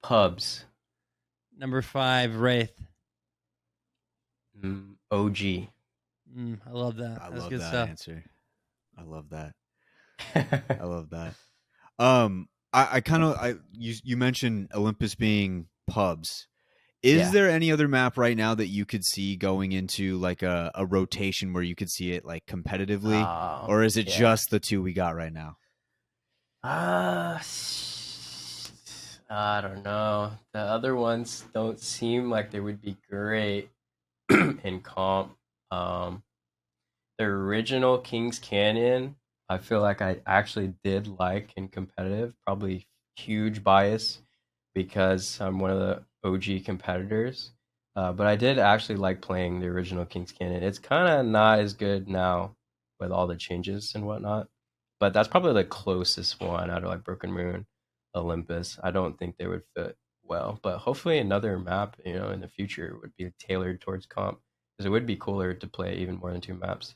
Speaker 4: Pubs.
Speaker 3: Number 5, Wraith.
Speaker 4: OG.
Speaker 3: I love that.
Speaker 1: I
Speaker 3: That's
Speaker 1: love
Speaker 3: good
Speaker 1: that
Speaker 3: stuff.
Speaker 1: answer. I love that. I love that. I kind of you mentioned Olympus being pubs. Is
Speaker 4: Yeah.
Speaker 1: there any other map right now that you could see going into like a rotation where you could see it like competitively, or is it just the 2 we got right now?
Speaker 4: I don't know. The other ones don't seem like they would be great in comp. The original Kings Canyon, I feel like I actually did like in competitive. Probably huge bias because I'm one of the OG competitors. But I did actually like playing the original Kings Canyon. It's kind of not as good now with all the changes and whatnot. But that's probably the closest one out of like Broken Moon, Olympus. I don't think they would fit well. But hopefully another map, in the future would be tailored towards comp. Because it would be cooler to play even more than 2 maps.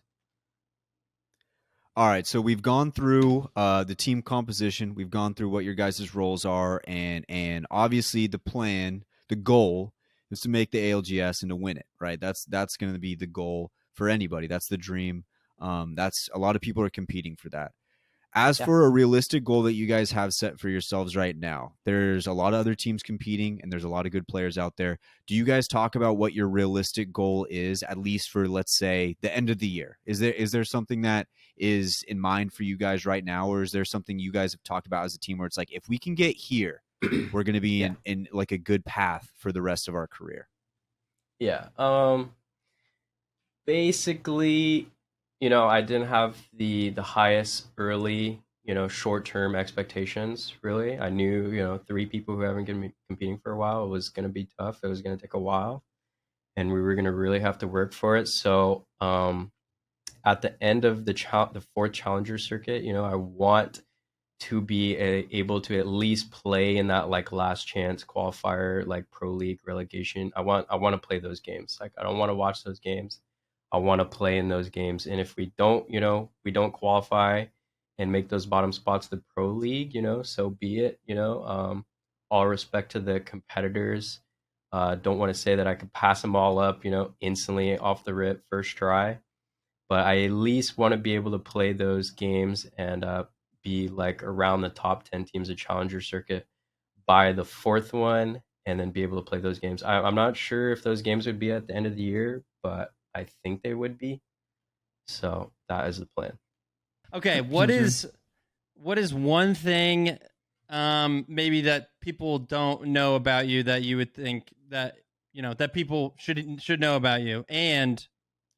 Speaker 1: All right, so we've gone through the team composition. We've gone through what your guys' roles are, and obviously the plan, the goal, is to make the ALGS and to win it. Right? That's going to be the goal for anybody. That's the dream. That's a lot of people are competing for that. As for a realistic goal that you guys have set for yourselves right now, there's a lot of other teams competing and there's a lot of good players out there. Do you guys talk about what your realistic goal is, at least for, let's say, the end of the year? Is there something that is in mind for you guys right now, or is there something you guys have talked about as a team where it's like, if we can get here, we're going to be in like a good path for the rest of our career?
Speaker 4: Yeah. Basically, I didn't have the highest early, short-term expectations, really. I knew, 3 people who haven't been competing for a while, it was going to be tough. It was going to take a while, and we were going to really have to work for it. So, at the end of the 4th Challenger circuit, I want to be able to at least play in that like last chance qualifier, like pro league relegation. I want to play those games. Like, I don't want to watch those games. I want to play in those games. And if we don't, we don't qualify and make those bottom spots the pro league, so be it. All respect to the competitors. Don't want to say that I could pass them all up, instantly off the rip first try. But I at least want to be able to play those games and be like around the top 10 teams of Challenger Circuit by the 4th one, and then be able to play those games. I'm not sure if those games would be at the end of the year, but I think they would be. So that is the plan.
Speaker 3: Okay, what is one thing maybe that people don't know about you that you would think that that people should know about you? And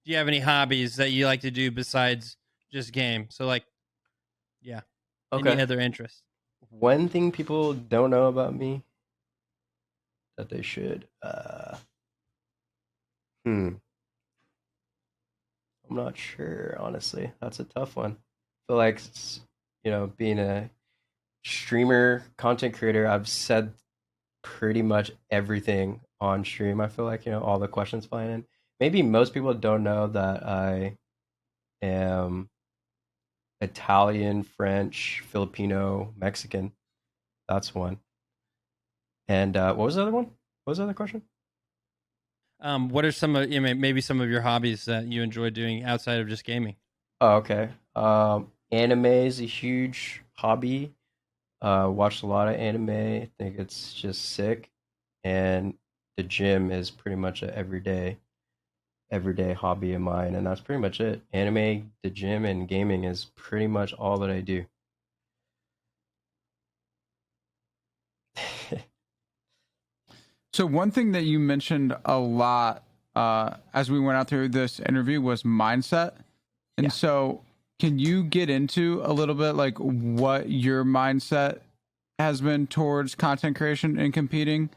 Speaker 3: do you have any hobbies that you like to do besides just game? So like, any other interests?
Speaker 4: One thing people don't know about me that they should. I'm not sure, honestly. That's a tough one. I feel like, being a streamer, content creator, I've said pretty much everything on stream. I feel like, all the questions flying in. Maybe most people don't know that I am Italian, French, Filipino, Mexican. That's one. And what was the other one? What was the other question?
Speaker 3: What are some of maybe some of your hobbies that you enjoy doing outside of just gaming?
Speaker 4: Oh, okay. Anime is a huge hobby. Watched a lot of anime. I think it's just sick. And the gym is pretty much a everyday everyday hobby of mine, and that's pretty much it. Anime, the gym, and gaming is pretty much all that I do.
Speaker 2: So one thing that you mentioned a lot as we went out through this interview was mindset. And
Speaker 4: Yeah.
Speaker 2: so can you get into a little bit like what your mindset has been towards content creation and competing,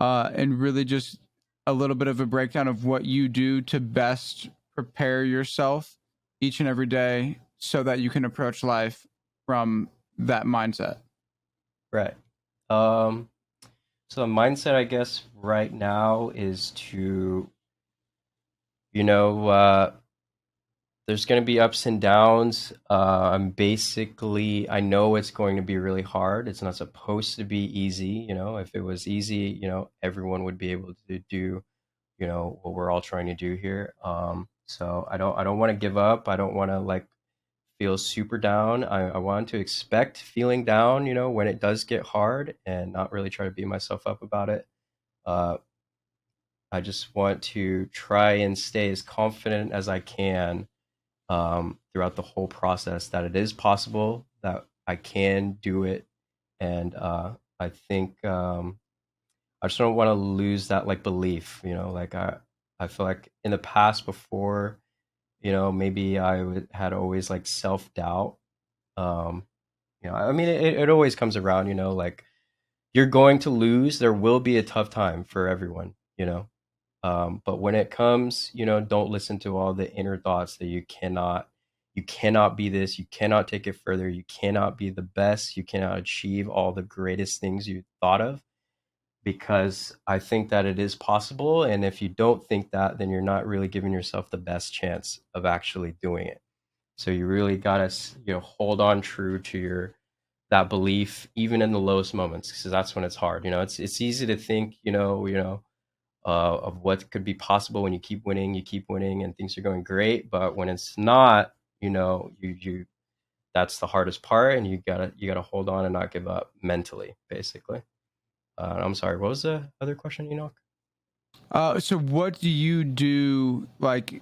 Speaker 2: and really just a little bit of a breakdown of what you do to best prepare yourself each and every day so that you can approach life from that mindset?
Speaker 4: Right. Um, so the mindset, I guess, right now is to, you know, there's going to be ups and downs. I know it's going to be really hard. It's not supposed to be easy. If it was easy, everyone would be able to do, what we're all trying to do here. So I don't want to give up. I don't want to like feel super down. I want to expect feeling down, when it does get hard, and not really try to beat myself up about it. I just want to try and stay as confident as I can throughout the whole process, that it is possible, that I can do it. And I think I just don't want to lose that like belief, like I feel like in the past before, maybe had always like self-doubt. I mean, it always comes around, like you're going to lose. There will be a tough time for everyone, but when it comes, don't listen to all the inner thoughts that you cannot be this, you cannot take it further, you cannot be the best, you cannot achieve all the greatest things you thought of, because I think that it is possible. And if you don't think that, then you're not really giving yourself the best chance of actually doing it. So you really gotta, hold on true to that belief, even in the lowest moments, because that's when it's hard. It's easy to think, of what could be possible when you keep winning, and things are going great. But when it's not, you that's the hardest part, and you gotta hold on and not give up mentally, basically. I'm sorry, what was the other question, Enoch?
Speaker 2: So what do you do? Like,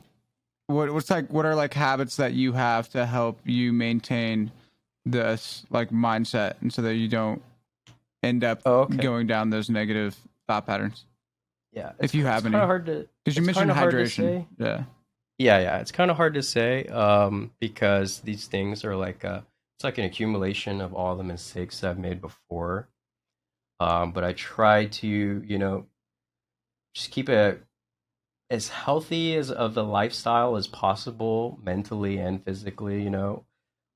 Speaker 2: what are like habits that you have to help you maintain this like mindset, and so that you don't end up going down those negative thought patterns?
Speaker 4: Yeah,
Speaker 2: if you have
Speaker 4: it's
Speaker 2: any,
Speaker 4: kind of hard to,
Speaker 2: because you mentioned hydration.
Speaker 4: Yeah, it's kind of hard to say, because these things are like it's like an accumulation of all the mistakes I've made before. But I try to, just keep it as healthy as of the lifestyle as possible, mentally and physically.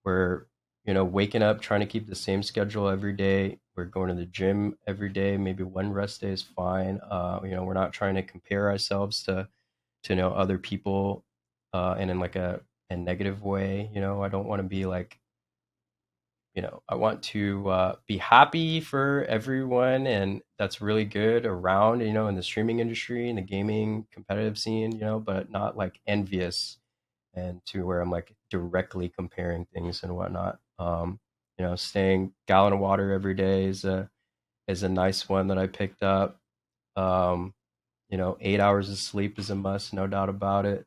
Speaker 4: We're, waking up, trying to keep the same schedule every day. We're going to the gym every day. Maybe one rest day is fine. We're not trying to compare ourselves to other people, and in like a negative way. I don't want to be like, I want to be happy for everyone, and that's really good around, in the streaming industry, in the gaming competitive scene, but not like envious, and to where I'm like directly comparing things and whatnot. Staying gallon of water every day is a nice one that I picked up. 8 hours of sleep is a must, no doubt about it.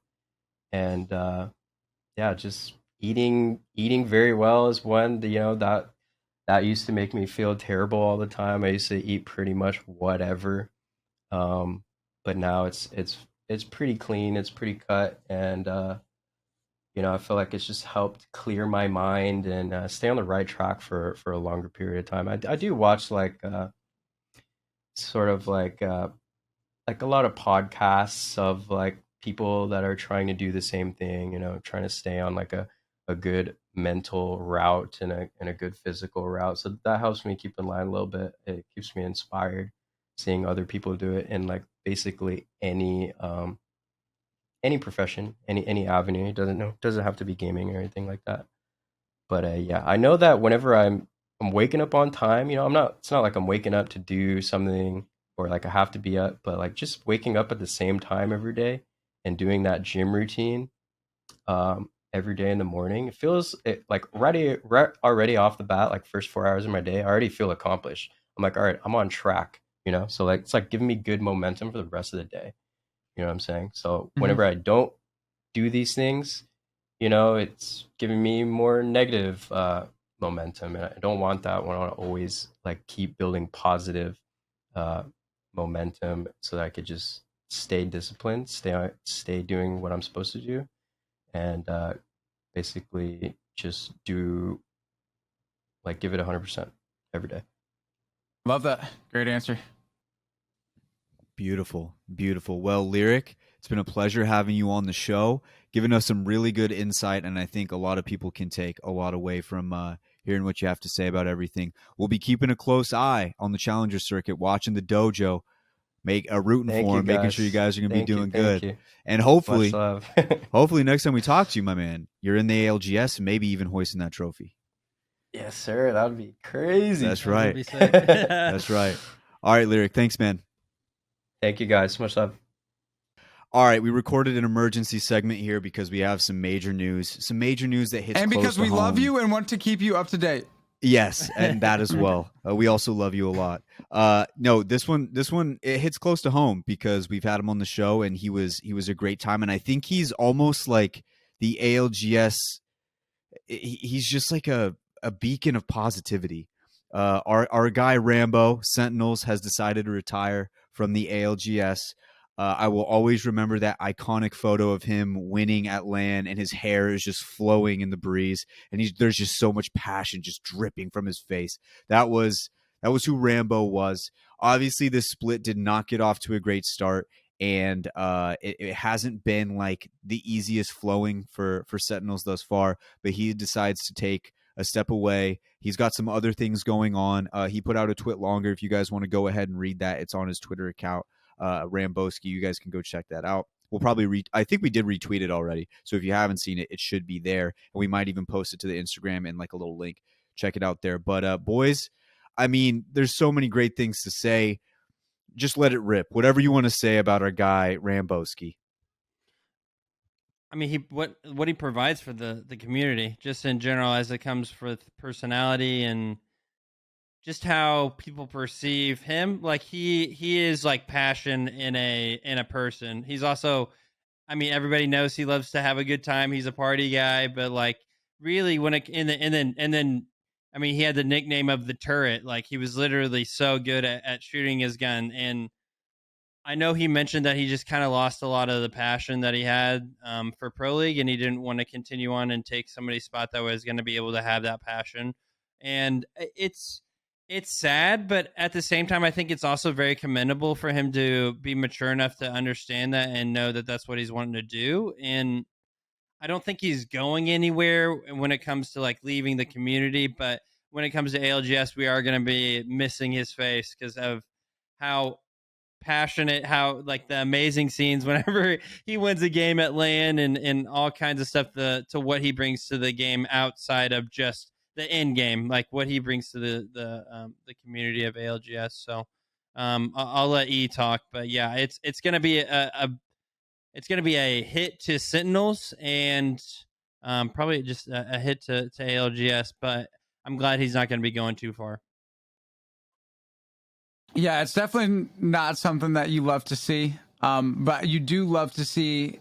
Speaker 4: And yeah, just eating very well is one. That used to make me feel terrible all the time. I used to eat pretty much whatever, but now it's pretty clean, it's pretty cut, and I feel like it's just helped clear my mind and stay on the right track for a longer period of time. I do watch like sort of like a lot of podcasts of like people that are trying to do the same thing, trying to stay on like a good mental route and a good physical route. So that helps me keep in line a little bit. It keeps me inspired, seeing other people do it in like basically any profession, any avenue. It doesn't have to be gaming or anything like that. But yeah, I know that whenever I'm waking up on time, it's not like I'm waking up to do something, or like I have to be up, but like just waking up at the same time every day and doing that gym routine every day in the morning, it feels like already off the bat, like first 4 hours of my day, I already feel accomplished. I'm like, all right, I'm on track, so like it's like giving me good momentum for the rest of the day. You know what I'm saying? So whenever I don't do these things, it's giving me more negative momentum, and I don't want that. I want to always like keep building positive momentum so that I could just stay disciplined, stay doing what I'm supposed to do, and basically just give it 100% every day.
Speaker 2: Love that. Great answer.
Speaker 1: Beautiful. Well, Lyric, it's been a pleasure having you on the show, giving us some really good insight, and I think a lot of people can take a lot away from hearing what you have to say about everything. We'll be keeping a close eye on the Challenger circuit, watching the dojo, rooting for him, making sure you guys are going to be doing good.
Speaker 4: You.
Speaker 1: And
Speaker 4: Much love.
Speaker 1: hopefully next time we talk to you, my man, you're in the ALGS and maybe even hoisting that trophy.
Speaker 4: Yes, sir. That would be crazy.
Speaker 1: That's right. That's right. All right, Lyric. Thanks, man.
Speaker 4: Thank you, guys. Much love.
Speaker 1: All right, we recorded an emergency segment here because we have some major news that hits
Speaker 2: and because we love you and want to keep you up to date.
Speaker 1: Yes, and that as well. We also love you a lot. No, this one it hits close to home because we've had him on the show and he was a great time, and I think he's almost like the ALGS. He's just like a beacon of positivity. Our guy Rambeau Sentinels has decided to retire from the ALGS. I will always remember that iconic photo of him winning at LAN, and his hair is just flowing in the breeze, and there's just so much passion just dripping from his face. That was who Rambeau was. Obviously, this split did not get off to a great start, and it hasn't been like the easiest flowing for Sentinels thus far. But he decides to take a step away. He's got some other things going on. He put out a tweet longer. If you guys want to go ahead and read that, it's on his Twitter account. Rambowski, you guys can go check that out. We'll probably I think we did retweet it already, so if you haven't seen it, it should be there, and we might even post it to the Instagram and like a little link. Check it out there. But boys, I mean, there's so many great things to say. Just let it rip. Whatever you want to say about our guy Rambowski.
Speaker 3: I mean, what he provides for the community, just in general, as it comes with personality and just how people perceive him. Like he is like passion in a person. He's also, I mean, everybody knows he loves to have a good time. He's a party guy, but like really when it and then I mean, he had the nickname of the turret. Like he was literally so good at shooting his gun. And I know he mentioned that he just kind of lost a lot of the passion that he had for Pro League, and he didn't want to continue on and take somebody's spot that was going to be able to have that passion. And it's sad, but at the same time, I think it's also very commendable for him to be mature enough to understand that and know that that's what he's wanting to do. And I don't think he's going anywhere when it comes to like leaving the community, but when it comes to ALGS, we are going to be missing his face because of how passionate, how like the amazing scenes whenever he wins a game at LAN and all kinds of stuff to what he brings to the game outside of just the end game, like what he brings to the community of ALGS. So I'll let E talk, but yeah, it's gonna be it's gonna be a hit to Sentinels and probably just a hit to ALGS, but I'm glad he's not gonna be going too far.
Speaker 2: Yeah, it's definitely not something that you love to see. But you do love to see,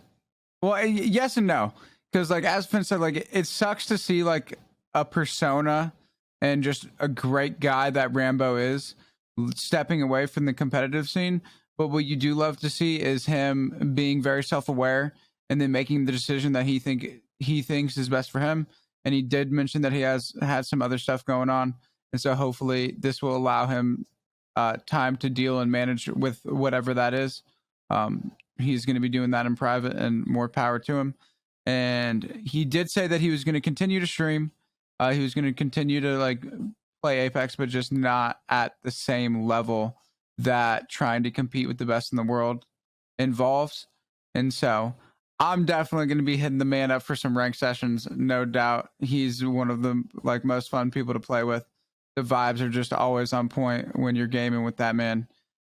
Speaker 2: well, yes and no. Because like as Finn said, like it sucks to see like a persona and just a great guy that Rambeau is stepping away from the competitive scene. But what you do love to see is him being very self-aware and then making the decision that he thinks is best for him. And he did mention that he has had some other stuff going on. And so hopefully this will allow him time to deal and manage with whatever that is. He's going to be doing that in private, and more power to him. And he did say that he was going to continue to stream. He was going to continue to like play Apex, but just not at the same level that trying to compete with the best in the world involves. And so I'm definitely going to be hitting the man up for some rank sessions. No doubt. He's one of the like most fun people to play with. The vibes are just always on point when you're gaming with that man.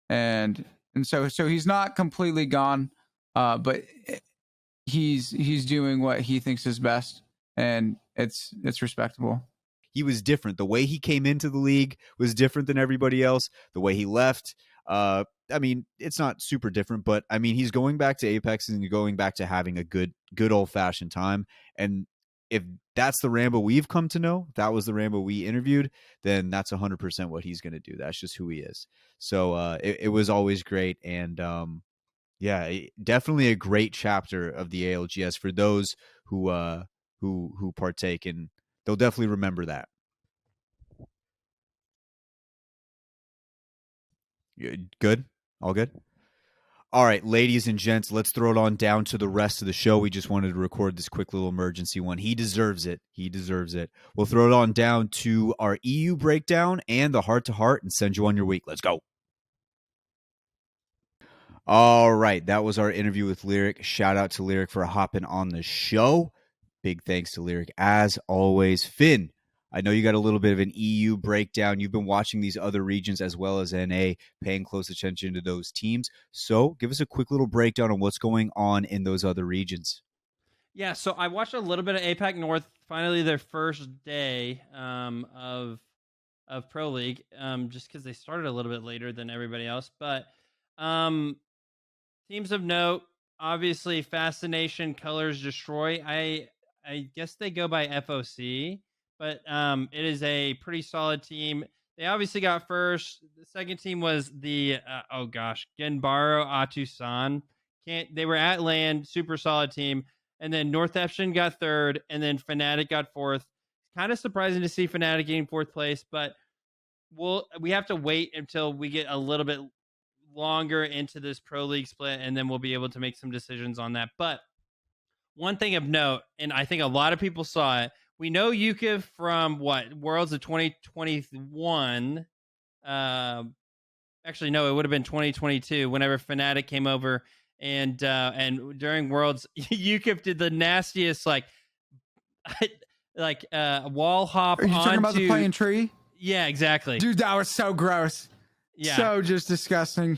Speaker 2: And so he's not completely gone, but he's doing what he thinks is best, and it's respectable.
Speaker 1: He was different. The way he came into the league was different than everybody else. The way he left, I mean, it's not super different, but I mean, he's going back to Apex and going back to having a good old fashioned time. And if that's the Rambeau we've come to know, that was the Rambeau we interviewed, then that's 100% what he's going to do. That's just who he is. So it was always great. And yeah, definitely a great chapter of the ALGS for those who partake, and they'll definitely remember that. Good? All good? All right, ladies and gents, let's throw it on down to the rest of the show. We just wanted to record this quick little emergency one. He deserves it. He deserves it. We'll throw it on down to our EU breakdown and the heart to heart and send you on your week. Let's go. All right, that was our interview with Lyr1c. Shout out to Lyr1c for hopping on the show. Big thanks to Lyr1c as always. Finn, I know you got a little bit of an EU breakdown. You've been watching these other regions as well as NA, paying close attention to those teams. So give us a quick little breakdown on what's going on in those other regions.
Speaker 3: Yeah, so I watched a little bit of APAC North. Finally, their first day of Pro League, just because they started a little bit later than everybody else. But teams of note, obviously, Fascination, Colors, Destroy. I guess they go by FOC, but it is a pretty solid team. They obviously got first. The second team was the Genbaro Atusan. They were at land, super solid team. And then Northeption got third, and then Fnatic got fourth. Kind of surprising to see Fnatic getting fourth place, but we have to wait until we get a little bit longer into this Pro League split, and then we'll be able to make some decisions on that. But one thing of note, and I think a lot of people saw it, we know Yukiv from Worlds of 2021. Actually, no, it would have been 2022 whenever Fnatic came over. And during Worlds, Yukiv did the nastiest wall hop.
Speaker 2: Are you talking about the playing tree?
Speaker 3: Yeah, exactly.
Speaker 2: Dude, that was so gross.
Speaker 3: Yeah,
Speaker 2: so just disgusting.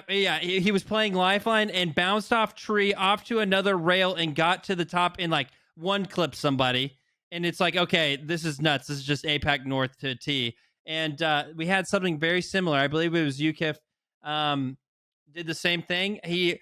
Speaker 3: Yeah, he was playing Lifeline and bounced off tree off to another rail and got to the top and one clip somebody. And it's like, okay, this is nuts. This is just APAC North to T. And we had something very similar. I believe it was Yukiv. Did the same thing. He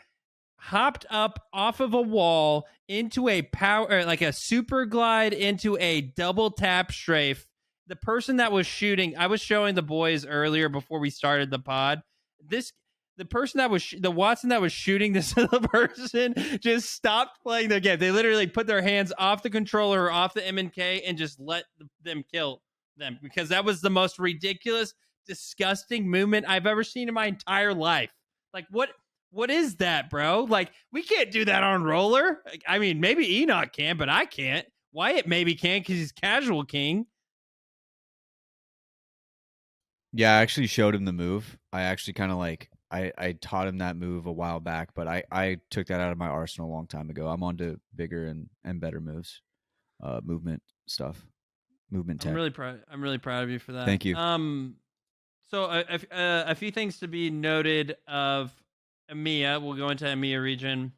Speaker 3: hopped up off of a wall into a a super glide into a double tap strafe. The person that was shooting, I was showing the boys earlier before we started the pod. The person that was the Watson that was shooting this other person just stopped playing their game. They literally put their hands off the controller or off the MNK and just let them kill them, because that was the most ridiculous, disgusting movement I've ever seen in my entire life. What is that, bro? We can't do that on roller. I mean, maybe Enoch can, but I can't. Wyatt maybe can because he's casual king.
Speaker 1: Yeah, I actually showed him the move. I actually kind of I taught him that move a while back, but I took that out of my arsenal a long time ago. I'm on to bigger and better moves, movement stuff, movement tech.
Speaker 3: I'm really proud of you for that.
Speaker 1: Thank you.
Speaker 3: So a few things to be noted of EMEA. We'll go into EMEA region.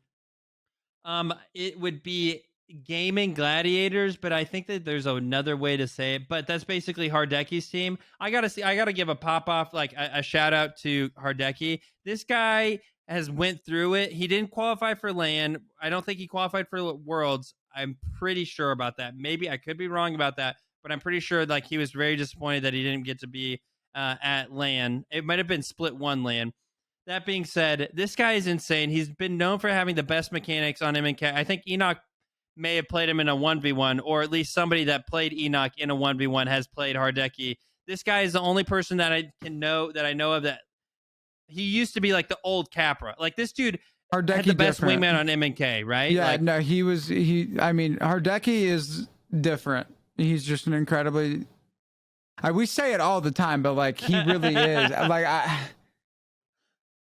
Speaker 3: It would be Gaming Gladiators, but I think that there's another way to say it. But that's basically Hardecki's team. I gotta give a pop off, a shout out to Hardecki. This guy has went through it. He didn't qualify for LAN. I don't think he qualified for Worlds. I'm pretty sure about that. Maybe I could be wrong about that, but I'm pretty sure he was very disappointed that he didn't get to be at LAN. It might have been split one LAN. That being said, this guy is insane. He's been known for having the best mechanics on MNK. I think Enoch may have played him in a 1v1, or at least somebody that played Enoch in a 1v1 has played Hardecki. This guy is the only person that I know of that he used to be the old Capra. This dude
Speaker 2: Hardecki
Speaker 3: had the best
Speaker 2: different.
Speaker 3: wingman on MNK, right?
Speaker 2: Yeah, no, I mean, Hardecki is different. He's just an incredibly, we say it all the time, but he really is.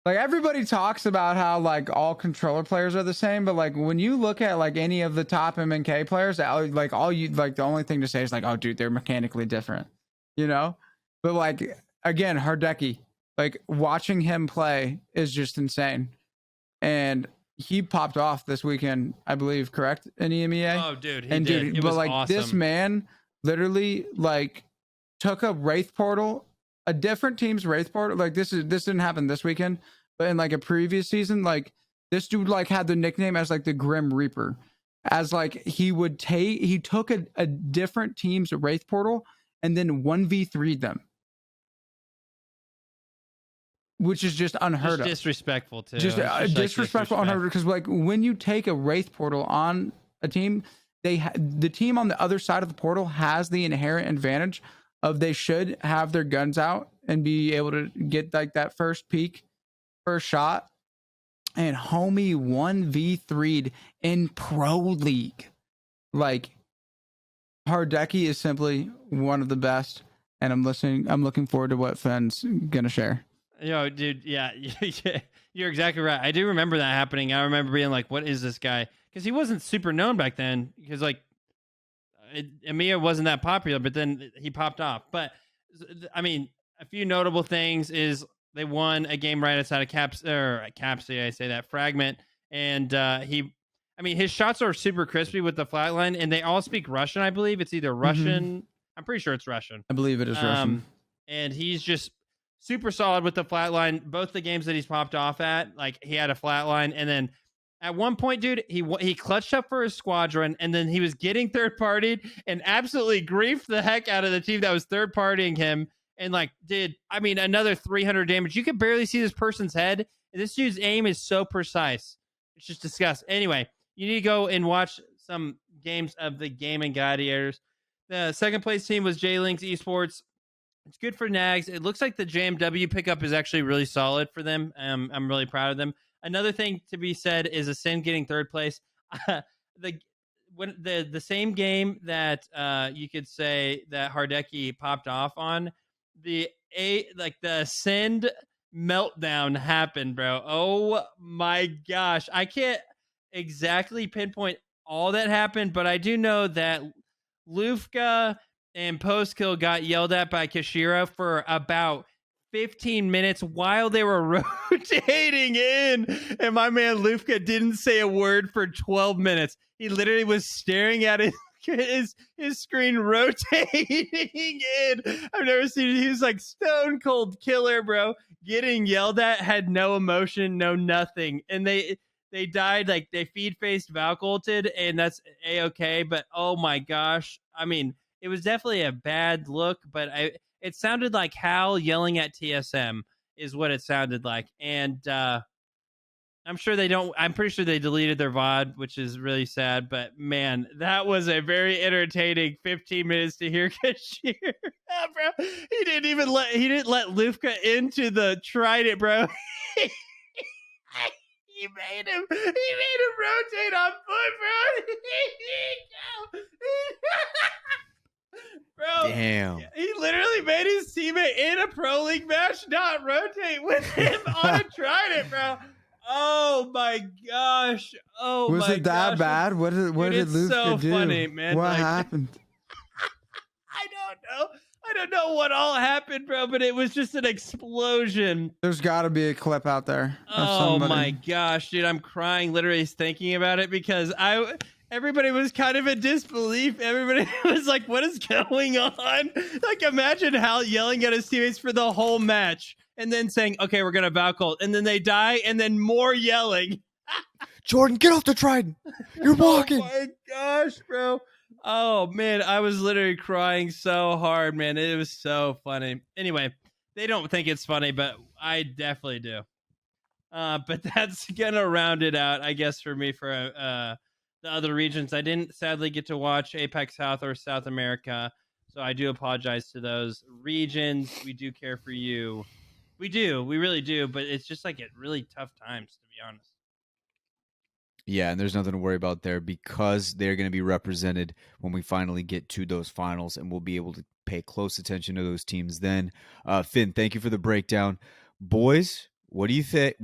Speaker 2: Everybody talks about how all controller players are the same, but when you look at any of the top MNK players, the only thing to say is oh dude, they're mechanically different, But again, Hardecki, watching him play is just insane, and he popped off this weekend, I believe, correct, in EMEA.
Speaker 3: Oh dude, he did. It was awesome.
Speaker 2: This man literally took a Wraith portal a different team's Wraith portal. Like this didn't happen this weekend, but in like a previous season, like this dude like had the nickname as like the Grim Reaper, as like he took a different team's Wraith portal and then 1v3'd them, which is just unheard
Speaker 3: Just
Speaker 2: of.
Speaker 3: disrespectful too.
Speaker 2: Just
Speaker 3: It's just, like,
Speaker 2: disrespectful, unheard of. Because like when you take a Wraith portal on a team, the team on the other side of the portal has the inherent advantage of they should have their guns out and be able to get like that first shot. And homie 1v3'd in Pro League. Like Hardeki is simply one of the best, and I'm looking forward to what Finn's gonna share.
Speaker 3: Yo, dude, yeah, you're exactly right. I do remember that happening. I remember being like, "What is this guy?" Because he wasn't super known back then. Because like, Emiya wasn't that popular, but then he popped off. But I mean, a few notable things is they won a game right outside of Capsy. I say that Fragment, and his shots are super crispy with the flatline, and they all speak Russian. I believe it's either Russian. I'm pretty sure it's Russian.
Speaker 2: I believe it is Russian.
Speaker 3: And he's just super solid with the flatline. Both the games that he's popped off at, like he had a flatline, and then at one point, dude, he clutched up for his squadron, and then he was getting third partied and absolutely griefed the heck out of the team that was third partying him, and like did another 300 damage. You could barely see this person's head. And this dude's aim is so precise. It's just disgusting. Anyway, you need to go and watch some games of the Gaming Gladiators. The second place team was Lyr1c Esports. It's good for Nags. It looks like the JMW pickup is actually really solid for them. I'm really proud of them. Another thing to be said is Ascend getting third place. The same game that you could say that Hardeki popped off on, the Ascend meltdown happened, bro. Oh my gosh. I can't exactly pinpoint all that happened, but I do know that Lyr1c and Postkill got yelled at by Kashira for about 15 minutes while they were rotating in, and my man Lyr1c didn't say a word for 12 minutes. He literally was staring at his screen rotating in. I've never seen it. He was like stone cold killer, bro. Getting yelled at, had no emotion, no nothing, and they died. Like they feed faced Valcolted, and that's a-okay. But oh my gosh, it was definitely a bad look, but it sounded like Hal yelling at TSM is what it sounded like. And I'm pretty sure they deleted their VOD, which is really sad, but man, that was a very entertaining 15 minutes to hear Kashir. Bro, he didn't let Lyr1c into the Trident, bro. He made him rotate on foot, bro. Bro,
Speaker 1: damn.
Speaker 3: He literally made his teammate in a Pro League match not rotate with him on a Trident, bro. Oh my gosh. Oh,
Speaker 2: was it that bad? What did Lyr1c
Speaker 3: so
Speaker 2: do?
Speaker 3: Funny, man.
Speaker 2: What happened?
Speaker 3: I don't know what all happened, bro, but it was just an explosion.
Speaker 2: There's got to be a clip out there.
Speaker 3: Oh my gosh, dude. I'm crying literally thinking about it because everybody was kind of in disbelief. Everybody was like, what is going on? Like, imagine Hal yelling at his teammates for the whole match and then saying, okay, we're going to Valcolt. And then they die and then more yelling.
Speaker 1: Jordan, get off the Trident. You're walking.
Speaker 3: Oh my gosh, bro. Oh, man. I was literally crying so hard, man. It was so funny. Anyway, they don't think it's funny, but I definitely do. But that's going to round it out, I guess, for me for the other regions. I didn't sadly get to watch Apex South or South America, so I do apologize to those regions. We do care for you. We really do, but it's just like at really tough times, to be honest.
Speaker 1: Yeah, and there's nothing to worry about there because they're going to be represented when we finally get to those finals, and we'll be able to pay close attention to those teams then. Finn, thank you for the breakdown. Boys, what do you think?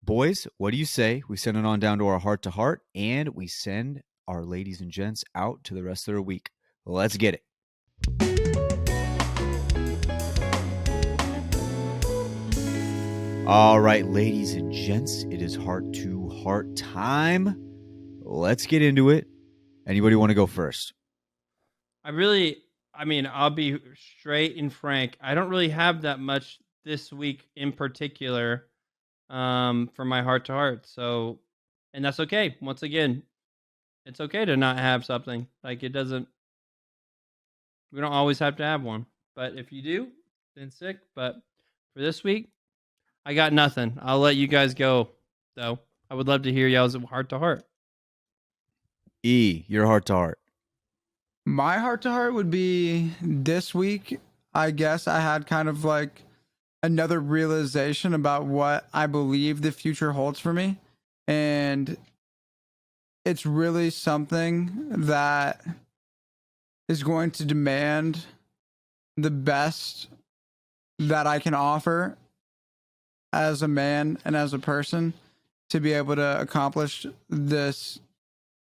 Speaker 1: Boys, what do you say? We send it on down to our heart-to-heart, and we send our ladies and gents out to the rest of their week. Let's get it. All right, ladies and gents, it is heart-to-heart time. Let's get into it. Anybody want to go first?
Speaker 3: I I mean, I'll be straight and frank. I don't really have that much this week in particular for my heart to heart. So, and that's okay. Once again, it's okay to not have something. Like it doesn't, we don't always have to have one. But if you do, then sick. But for this week, I got nothing. I'll let you guys go, though. I would love to hear y'all's heart to heart.
Speaker 1: Your heart to heart.
Speaker 2: My heart to heart would be this week. I guess I had kind of like another realization about what I believe the future holds for me. And it's really something that is going to demand the best that I can offer as a man and as a person to be able to accomplish this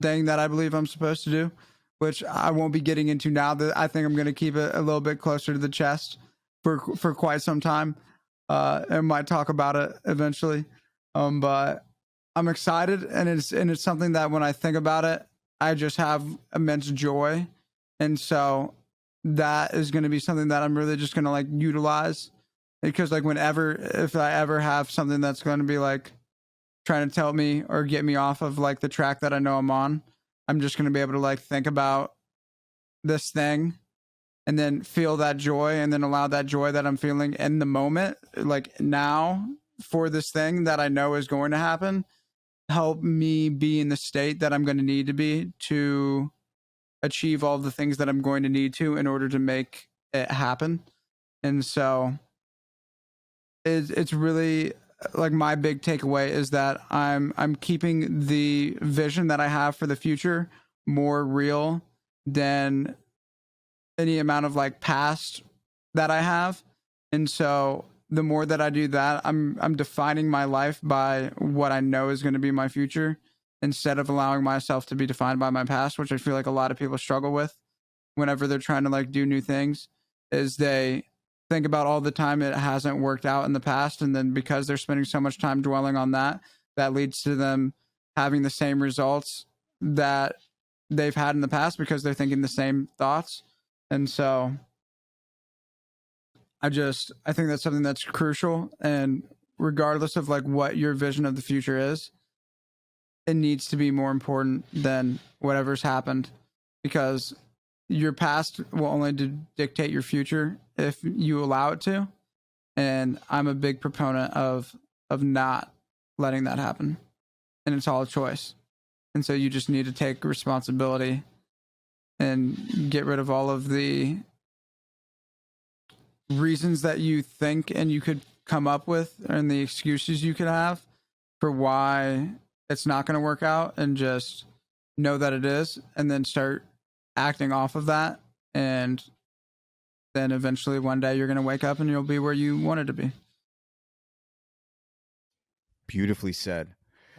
Speaker 2: thing that I believe I'm supposed to do, which I won't be getting into now. That I think I'm going to keep it a little bit closer to the chest for quite some time, and might talk about it eventually. But I'm excited, and it's something that when I think about it, I just have immense joy, and so that is going to be something that I'm really just going to like utilize, because like if I ever have something that's going to be like trying to tell me or get me off of like the track that I know I'm on, I'm just going to be able to like think about this thing and then feel that joy, and then allow that joy that I'm feeling in the moment, like now, for this thing that I know is going to happen, help me be in the state that I'm going to need to be to achieve all the things that I'm going to need to in order to make it happen. And so it's really like my big takeaway is that I'm keeping the vision that I have for the future more real than any amount of like past that I have. And so the more that I do that, I'm defining my life by what I know is going to be my future, instead of allowing myself to be defined by my past, which I feel like a lot of people struggle with whenever they're trying to like do new things, is they think about all the time it hasn't worked out in the past, and then because they're spending so much time dwelling on that, that leads to them having the same results that they've had in the past because they're thinking the same thoughts. And so I think that's something that's crucial, and regardless of like what your vision of the future is, it needs to be more important than whatever's happened, because your past will only dictate your future if you allow it to. And I'm a big proponent of not letting that happen, and it's all a choice. And so you just need to take responsibility and get rid of all of the reasons that you think and you could come up with, and the excuses you could have for why it's not going to work out, and just know that it is, and then start acting off of that. And then eventually one day you're going to wake up and you'll be where you wanted to be.
Speaker 1: Beautifully said.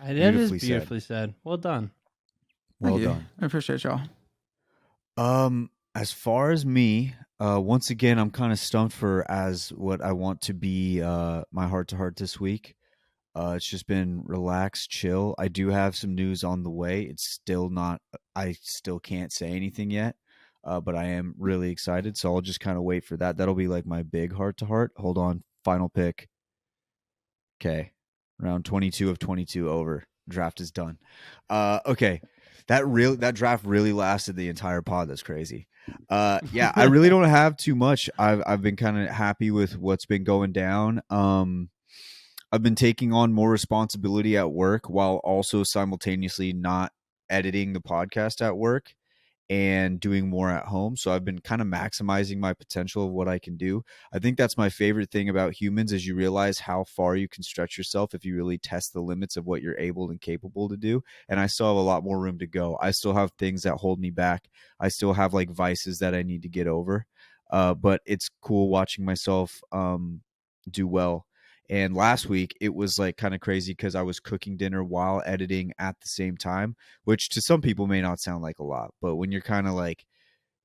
Speaker 3: It is beautifully said. Well done.
Speaker 1: Well
Speaker 2: Thank you.
Speaker 1: done.
Speaker 2: I appreciate y'all.
Speaker 1: As far as me, once again, I'm kind of stumped for as what I want to be my heart to heart this week. It's just been relaxed, chill. I do have some news on the way. It's still not, I still can't say anything yet, but I am really excited. So I'll just kind of wait for that. That'll be like my big heart to heart. Hold on. Final pick. Okay. Round 22 of 22 over. Draft is done. Okay. That draft really lasted the entire pod. That's crazy. Yeah, I really don't have too much. I've been kind of happy with what's been going down. I've been taking on more responsibility at work while also simultaneously not editing the podcast at work and doing more at home. So I've been kind of maximizing my potential of what I can do. I think that's my favorite thing about humans, is you realize how far you can stretch yourself if you really test the limits of what you're able and capable to do. And I still have a lot more room to go. I still have things that hold me back. I still have like vices that I need to get over. But it's cool watching myself do well. And last week, it was like kind of crazy because I was cooking dinner while editing at the same time, which to some people may not sound like a lot. But when you're kind of like,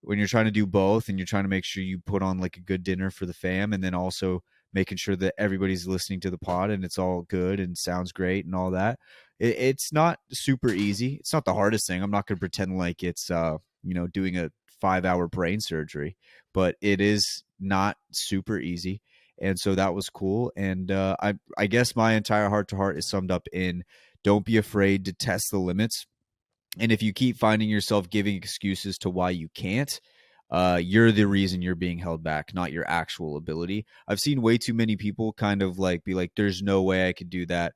Speaker 1: when you're trying to do both and you're trying to make sure you put on like a good dinner for the fam, and then also making sure that everybody's listening to the pod and it's all good and sounds great and all that, it's not super easy. It's not the hardest thing. I'm not going to pretend like it's, doing a 5-hour brain surgery, but it is not super easy. And so that was cool. And I guess my entire heart to heart is summed up in don't be afraid to test the limits. And if you keep finding yourself giving excuses to why you can't, you're the reason you're being held back, not your actual ability. I've seen way too many people kind of like be like, there's no way I could do that.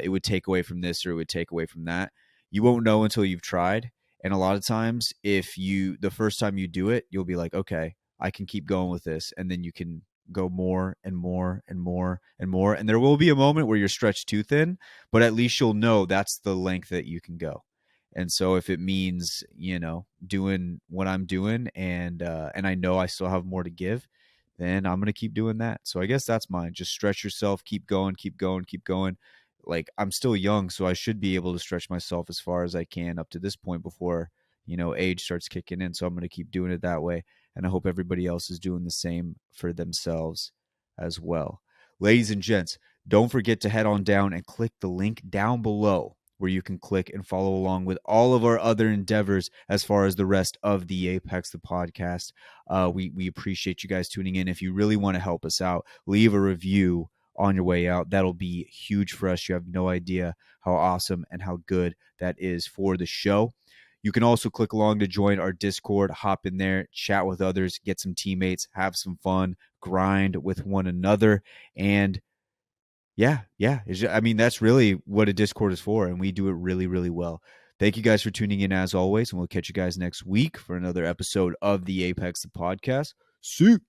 Speaker 1: It would take away from this or it would take away from that. You won't know until you've tried. And a lot of times, the first time you do it, you'll be like, okay, I can keep going with this. And then you can go more and more and more and more. And there will be a moment where you're stretched too thin, but at least you'll know that's the length that you can go. And so if it means, doing what I'm doing and I know I still have more to give, then I'm going to keep doing that. So I guess that's mine. Just stretch yourself, keep going, keep going, keep going. Like I'm still young, so I should be able to stretch myself as far as I can up to this point before, age starts kicking in. So I'm going to keep doing it that way. And I hope everybody else is doing the same for themselves as well. Ladies and gents, don't forget to head on down and click the link down below where you can click and follow along with all of our other endeavors as far as the rest of the Apex, the podcast. We appreciate you guys tuning in. If you really want to help us out, leave a review on your way out. That'll be huge for us. You have no idea how awesome and how good that is for the show. You can also click along to join our Discord, hop in there, chat with others, get some teammates, have some fun, grind with one another, and yeah. I mean, that's really what a Discord is for, and we do it really, really well. Thank you guys for tuning in as always, and we'll catch you guys next week for another episode of the Apex the Podcast. See you.